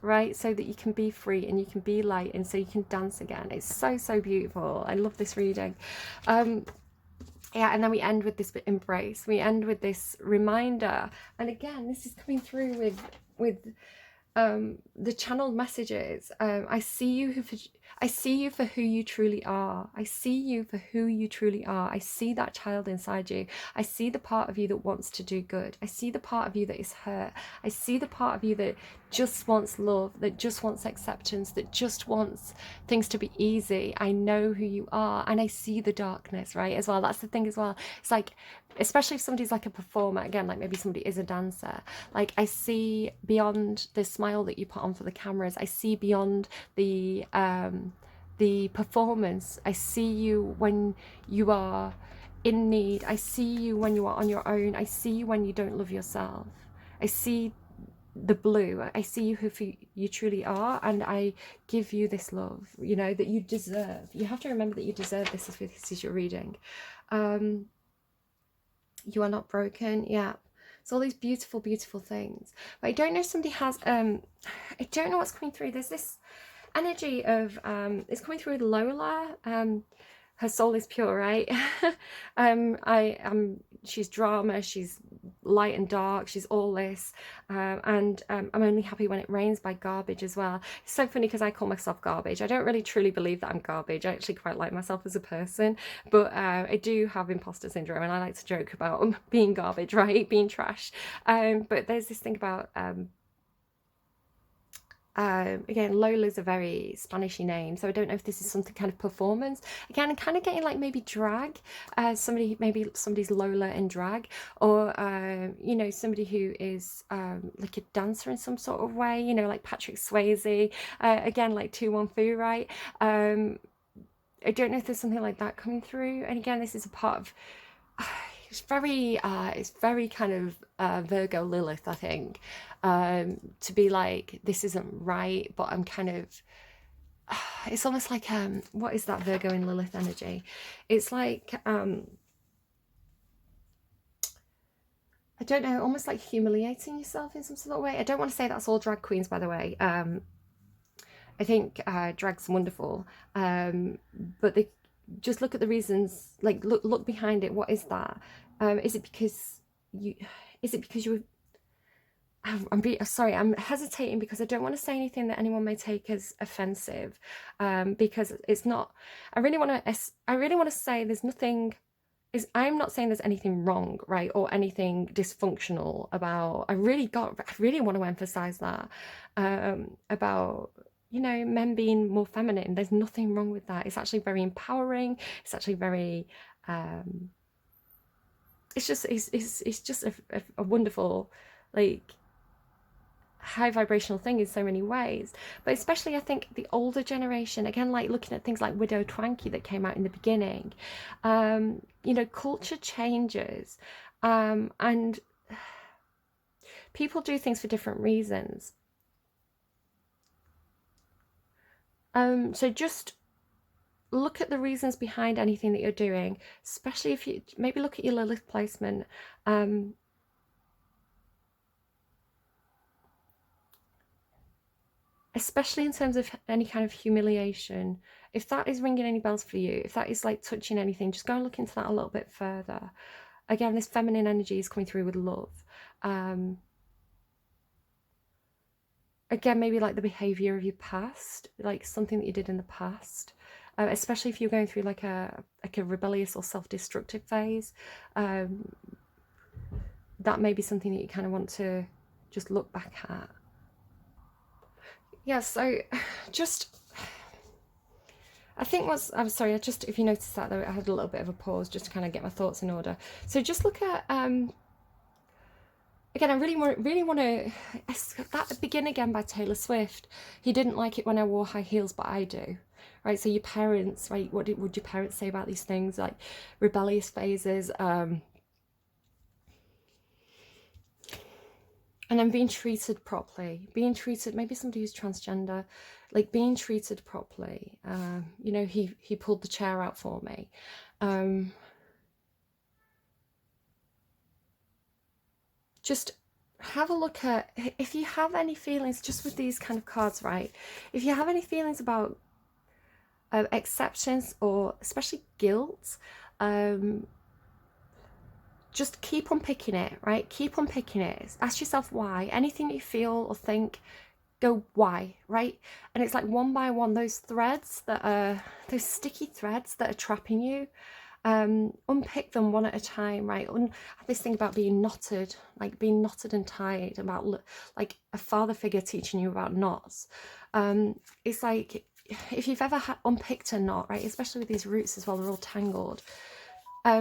right? So that you can be free and you can be light and so you can dance again. It's so, so beautiful. I love this reading. Yeah, and then we end with this embrace. We end with this reminder. And again, this is coming through with the channeled messages. I see you for who you truly are. I see you for who you truly are. I see that child inside you. I see the part of you that wants to do good. I see the part of you that is hurt. I see the part of you that just wants love, that just wants acceptance, that just wants things to be easy. I know who you are, and I see the darkness, right, as well. That's the thing as well. It's like, especially if somebody's like a performer, again, like maybe somebody is a dancer, like I see beyond the smile that you put on for the cameras. I see beyond the performance. I see you when you are in need. I see you when you are on your own. I see you when you don't love yourself. I see the blue. I see you who you truly are, and I give you this love, you know, that you deserve. You have to remember that you deserve this if this is your reading. You are not broken. Yeah. So all these beautiful, beautiful things. But I don't know if somebody has, I don't know what's coming through. There's this energy of, it's coming through with Lola. Her soul is pure, right? She's drama, she's light and dark, she's all this. And I'm only happy when it rains by garbage as well. It's so funny because I call myself garbage. I don't really truly believe that I'm garbage. I actually quite like myself as a person, but I do have imposter syndrome and I like to joke about being garbage, right? Being trash. But there's this thing about, again, Lola's a very Spanishy name, so I don't know if this is something kind of performance. Again, I'm kind of getting like maybe drag, maybe somebody's Lola in drag, or you know, somebody who is like a dancer in some sort of way, you know, like Patrick Swayze, again, like 2-1-Fu, right? I don't know if there's something like that coming through. And again, this is a part of it's very kind of Virgo Lilith, I think, to be like, this isn't right, but I'm kind of, it's almost like, what is that Virgo and Lilith energy? It's like, I don't know, almost like humiliating yourself in some sort of way. I don't want to say that's all drag queens, by the way. I think drag's wonderful, but they just look at the reasons, like look behind it. What is that? Is it because you sorry, I'm hesitating because I don't want to say anything that anyone may take as offensive, because it's not. I really want to say there's nothing. I'm not saying there's anything wrong, right, or anything dysfunctional about. I really want to emphasize that, about, you know, men being more feminine. There's nothing wrong with that. It's actually very empowering. It's actually very, it's just a wonderful, like, high vibrational thing in so many ways. But especially I think the older generation, again, like looking at things like Widow Twanky that came out in the beginning, you know, culture changes, and people do things for different reasons. So just look at the reasons behind anything that you're doing, especially if you maybe look at your Lilith placement. Especially in terms of any kind of humiliation. If that is ringing any bells for you, if that is like touching anything, just go and look into that a little bit further. Again, this feminine energy is coming through with love. again, maybe like the behavior of your past, like something that you did in the past, especially if you're going through like a rebellious or self-destructive phase. That may be something that you kind of want to just look back at. Yeah, so just, I think I'm sorry, if you noticed that though, I had a little bit of a pause just to kind of get my thoughts in order. So just look at, again, I really want to, that Begin Again by Taylor Swift. He didn't like it when I wore high heels, but I do. Right, so your parents, right, what would your parents say about these things, like rebellious phases, and then being treated properly, maybe somebody who's transgender, like being treated properly. You know, he pulled the chair out for me. Just have a look at, if you have any feelings, just with these kind of cards, right, if you have any feelings about acceptance or especially guilt, just keep unpicking it, right? Keep unpicking it. Ask yourself why. Anything that you feel or think, go why, right? And it's like one by one, those threads that are, those sticky threads that are trapping you, unpick them one at a time, right? This thing about being knotted, like being knotted and tied, about like a father figure teaching you about knots. It's like, if you've ever unpicked a knot, right, especially with these roots as well, they're all tangled.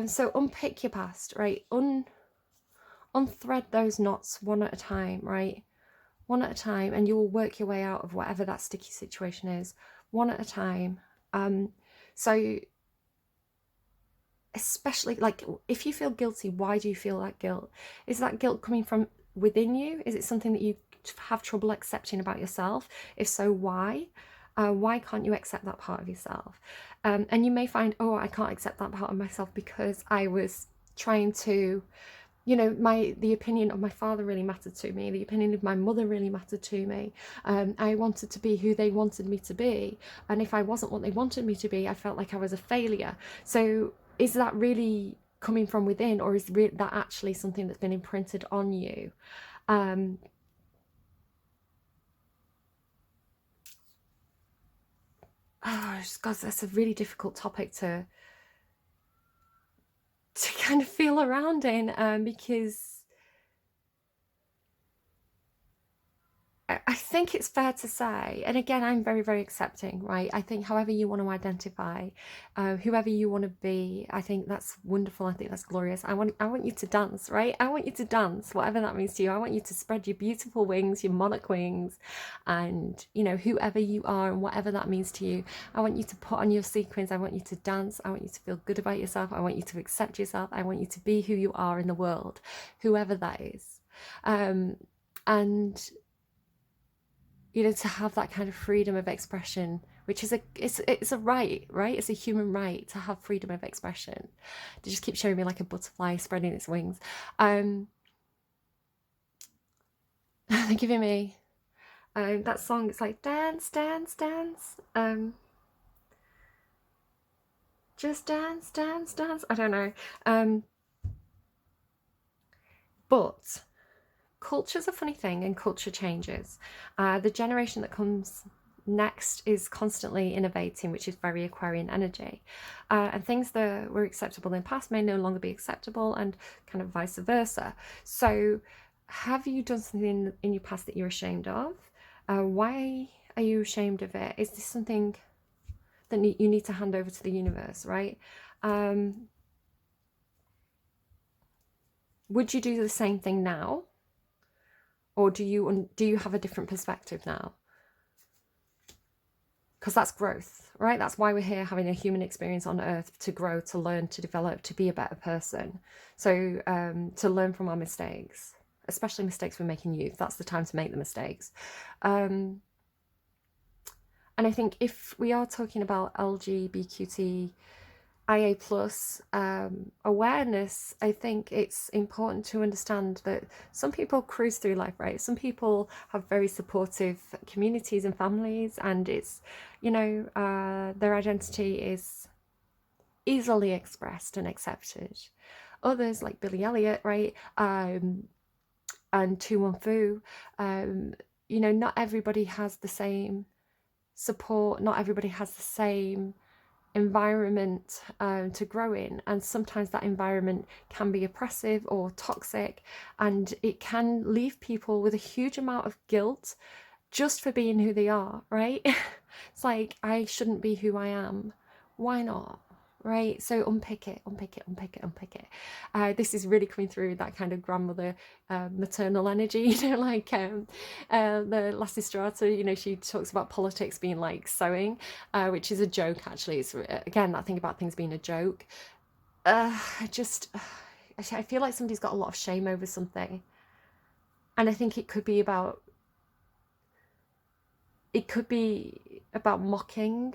So unpick your past, right? Unthread those knots one at a time, right? One at a time, and you will work your way out of whatever that sticky situation is, one at a time. So especially, like, if you feel guilty, why do you feel that guilt? Is that guilt coming from within you? Is it something that you have trouble accepting about yourself? If so, why? Why can't you accept that part of yourself? And you may find, oh, I can't accept that part of myself because I was trying to, you know, the opinion of my father really mattered to me. The opinion of my mother really mattered to me. I wanted to be who they wanted me to be. And if I wasn't what they wanted me to be, I felt like I was a failure. So is that really coming from within, or is that actually something that's been imprinted on you? Oh, God, that's a really difficult topic to kind of feel around in, because I think it's fair to say, and again, I'm very, very accepting, right? I think however you want to identify, whoever you want to be, I think that's wonderful. I think that's glorious. I want you to dance, right? I want you to dance, whatever that means to you. I want you to spread your beautiful wings, your monarch wings, and, you know, whoever you are and whatever that means to you. I want you to put on your sequins. I want you to dance. I want you to feel good about yourself. I want you to accept yourself. I want you to be who you are in the world, whoever that is. And you know, to have that kind of freedom of expression, which is it's a right? It's a human right to have freedom of expression. They just keep showing me like a butterfly spreading its wings. They're giving me that song. It's like dance, dance, dance. Just dance, dance, dance. I don't know. But culture's a funny thing, and culture changes. The generation that comes next is constantly innovating, which is very Aquarian energy. And things that were acceptable in the past may no longer be acceptable, and kind of vice versa. So have you done something in your past that you're ashamed of? Why are you ashamed of it? Is this something that you need to hand over to the universe, right? Would you do the same thing now? Or do you have a different perspective now? Because that's growth, right? That's why we're here, having a human experience on earth, to grow, to learn, to develop, to be a better person. So to learn from our mistakes, especially mistakes we make in youth. That's the time to make the mistakes. And I think if we are talking about LGBTQIA+ awareness, I think it's important to understand that some people cruise through life, right? Some people have very supportive communities and families, and it's, you know, their identity is easily expressed and accepted. Others, like Billy Elliot, right, and Tu Wong Fu, you know, not everybody has the same support, not everybody has the same environment to grow in, and sometimes that environment can be oppressive or toxic, and it can leave people with a huge amount of guilt just for being who they are, right? It's like, I shouldn't be who I am. Why not? Right? So unpick it, unpick it, unpick it, unpick it. This is really coming through that kind of grandmother maternal energy, you know, like the Lassistrata, you know, she talks about politics being like sewing, which is a joke actually. It's again that thing about things being a joke. I feel like somebody's got a lot of shame over something, and I think it could be about mocking.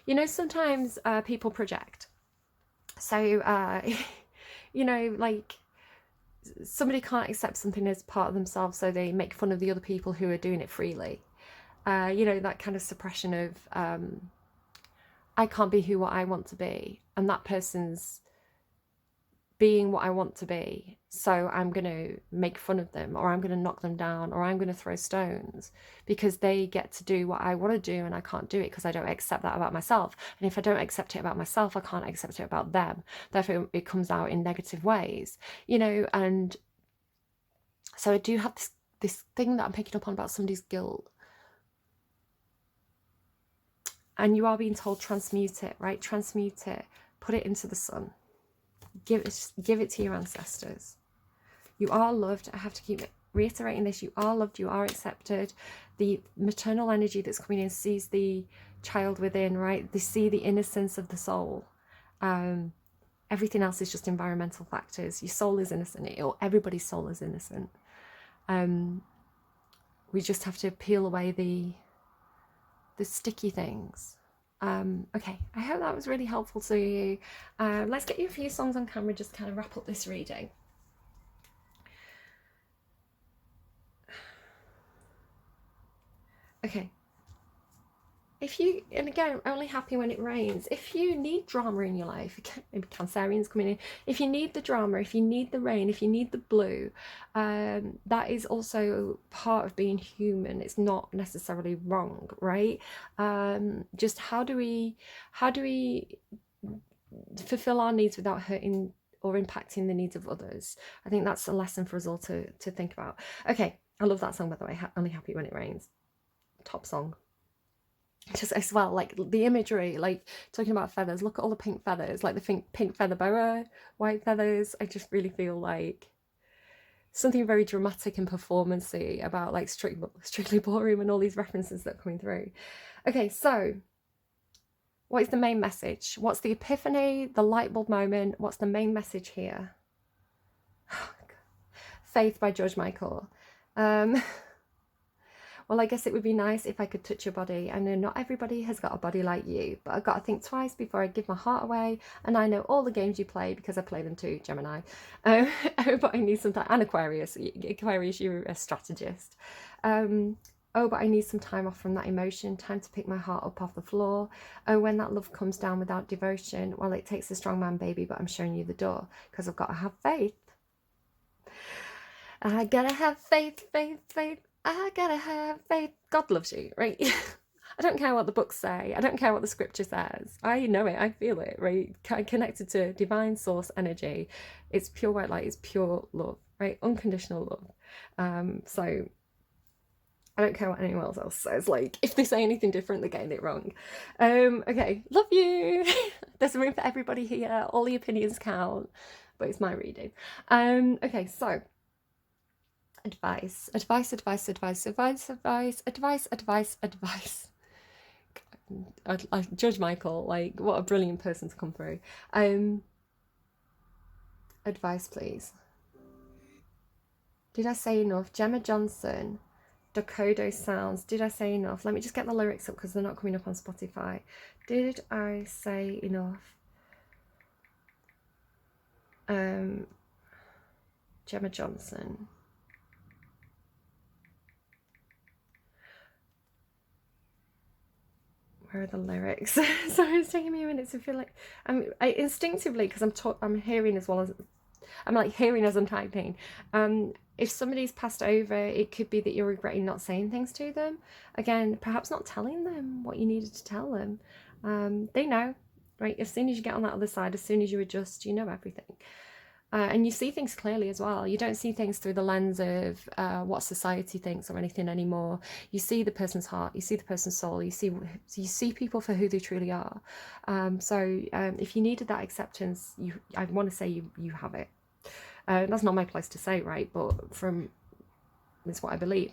You know, sometimes people project. So, you know, like somebody can't accept something as part of themselves, so they make fun of the other people who are doing it freely. You know, that kind of suppression of, I can't be who what I want to be, and that person's being what I want to be, so I'm going to make fun of them, or I'm going to knock them down, or I'm going to throw stones because they get to do what I want to do and I can't do it because I don't accept that about myself. And if I don't accept it about myself, I can't accept it about them. Therefore, it comes out in negative ways, you know. And so I do have this thing that I'm picking up on about somebody's guilt. And you are being told, transmute it, right? Transmute it, put it into the sun. Give it to your ancestors. You are loved. I have to keep reiterating this. You are loved. You are accepted. The maternal energy that's coming in sees the child within, right? They see the innocence of the soul. Everything else is just environmental factors. Your soul is innocent. Everybody's soul is innocent. We just have to peel away the sticky things. Okay, I hope that was really helpful to you. Let's get you a few songs on camera just to kind of wrap up this reading. Okay. If you, and again, I'm only happy when it rains. If you need drama in your life, maybe Cancerians coming in. If you need the drama, if you need the rain, if you need the blue, that is also part of being human. It's not necessarily wrong, right? Just how do we fulfill our needs without hurting or impacting the needs of others? I think that's a lesson for us all to think about. Okay, I love that song, by the way. Only happy when it rains. Top song. Just as well, like the imagery, like talking about feathers, look at all the pink feathers, like the pink feather boa, white feathers. I just really feel like something very dramatic and performancey about like Strictly Ballroom and all these references that are coming through. Okay, so what is the main message? What's the epiphany, the light bulb moment? What's the main message here? Faith by George Michael. Well, I guess it would be nice if I could touch your body. I know not everybody has got a body like you, but I've got to think twice before I give my heart away. And I know all the games you play because I play them too, Gemini. But I need some time. And Aquarius. Aquarius, you're a strategist. Oh, but I need some time off from that emotion. Time to pick my heart up off the floor. Oh, when that love comes down without devotion. Well, it takes a strong man, baby, but I'm showing you the door because I've got to have faith. I gotta have faith, faith, faith. I gotta have faith. God loves you, right? I don't care what the books say. I don't care what the scripture says. I know it. I feel it, right? Connected to divine source energy. It's pure white light. It's pure love, right? Unconditional love. So I don't care what anyone else says. Like, if they say anything different, they're getting it wrong. Okay, love you. There's room for everybody here. All the opinions count, but it's my reading. Okay, so advice. Judge Michael, like, what a brilliant person to come through. Advice, please. Did I say enough? Gemma Johnson, Dakodo Sounds. Did I say enough? Let me just get the lyrics up because they're not coming up on Spotify. Did I say enough? Gemma Johnson. Where are the lyrics? Sorry, it's taking me a minute to feel like I instinctively, because I'm hearing as well as I'm like hearing as I'm typing. If somebody's passed over, it could be that you're regretting not saying things to them. Again, perhaps not telling them what you needed to tell them. They know, right? As soon as you get on that other side, as soon as you adjust, you know everything. And you see things clearly as well. You don't see things through the lens of what society thinks or anything anymore. You see the person's heart, you see the person's soul, you see people for who they truly are. If you needed that acceptance, I want to say you have it. That's not my place to say, right? But it's what I believe.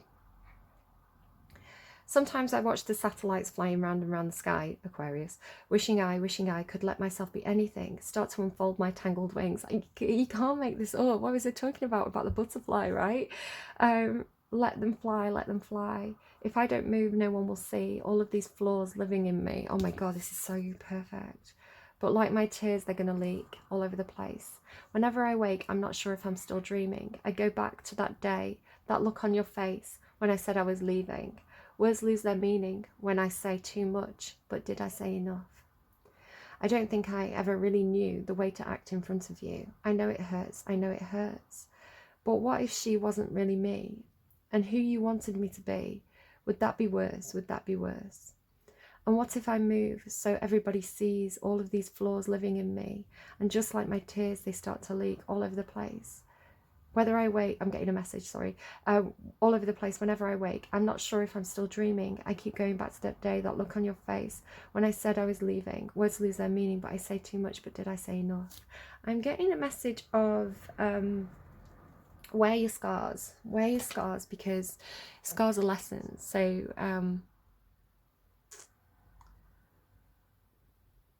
Sometimes I watch the satellites flying round and round the sky, Aquarius, wishing I could let myself be anything, start to unfold my tangled wings. You can't make this up. What was I talking about the butterfly, right? Let them fly, let them fly. If I don't move, no one will see all of these flaws living in me. Oh my God, this is so perfect. But like my tears, they're going to leak all over the place. Whenever I wake, I'm not sure if I'm still dreaming. I go back to that day, that look on your face when I said I was leaving. Words lose their meaning when I say too much, but did I say enough? I don't think I ever really knew the way to act in front of you. I know it hurts, I know it hurts. But what if she wasn't really me? And who you wanted me to be? Would that be worse? Would that be worse? And what if I move so everybody sees all of these flaws living in me? And just like my tears, they start to leak all over the place. Whether I wake, I'm getting a message, sorry, all over the place whenever I wake. I'm not sure if I'm still dreaming. I keep going back to that day, that look on your face when I said I was leaving. Words lose their meaning, but I say too much, but did I say enough? I'm getting a message of wear your scars. Wear your scars, because scars are lessons. So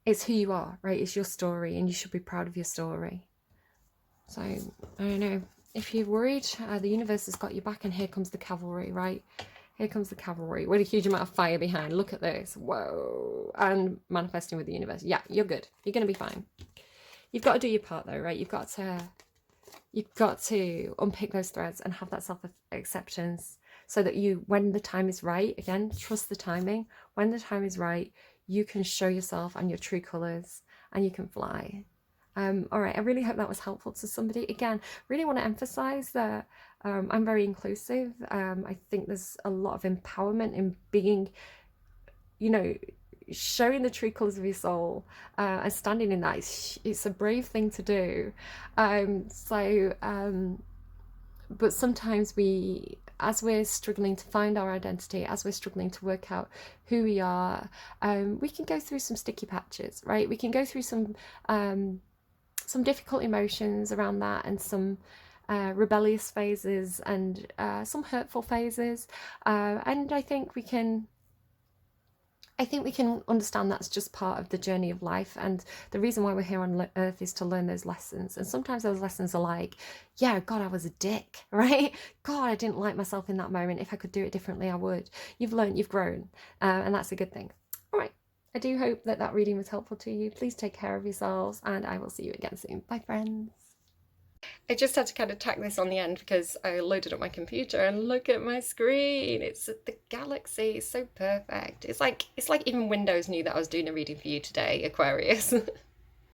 it's who you are, right? It's your story, and you should be proud of your story. So, I don't know. If you're worried, the universe has got your back, and here comes the cavalry, right? Here comes the cavalry with a huge amount of fire behind. Look at this. Whoa. And manifesting with the universe. Yeah, you're good. You're going to be fine. You've got to do your part though, right? You've got to unpick those threads and have that self-acceptance so that you, when the time is right, again, trust the timing. When the time is right, you can show yourself and your true colors, and you can fly. All right, I really hope that was helpful to somebody. Again, really want to emphasize that I'm very inclusive. I think there's a lot of empowerment in being, showing the true colors of your soul and standing in that. It's a brave thing to do. But sometimes as we're struggling to find our identity, as we're struggling to work out who we are, we can go through some sticky patches, right? We can go through some difficult emotions around that, and some rebellious phases, and some hurtful phases, and I think we can understand that's just part of the journey of life, and the reason why we're here on earth is to learn those lessons. And sometimes those lessons are like, yeah, God, I was a dick, right? God, I didn't like myself in that moment. If I could do it differently, I would. You've learned, you've grown, and that's a good thing. All right, I do hope that reading was helpful to you. Please take care of yourselves, and I will see you again soon. Bye, friends. I just had to kind of tack this on the end because I loaded up my computer, and look at my screen. It's the galaxy. It's so perfect. It's like even Windows knew that I was doing a reading for you today, Aquarius.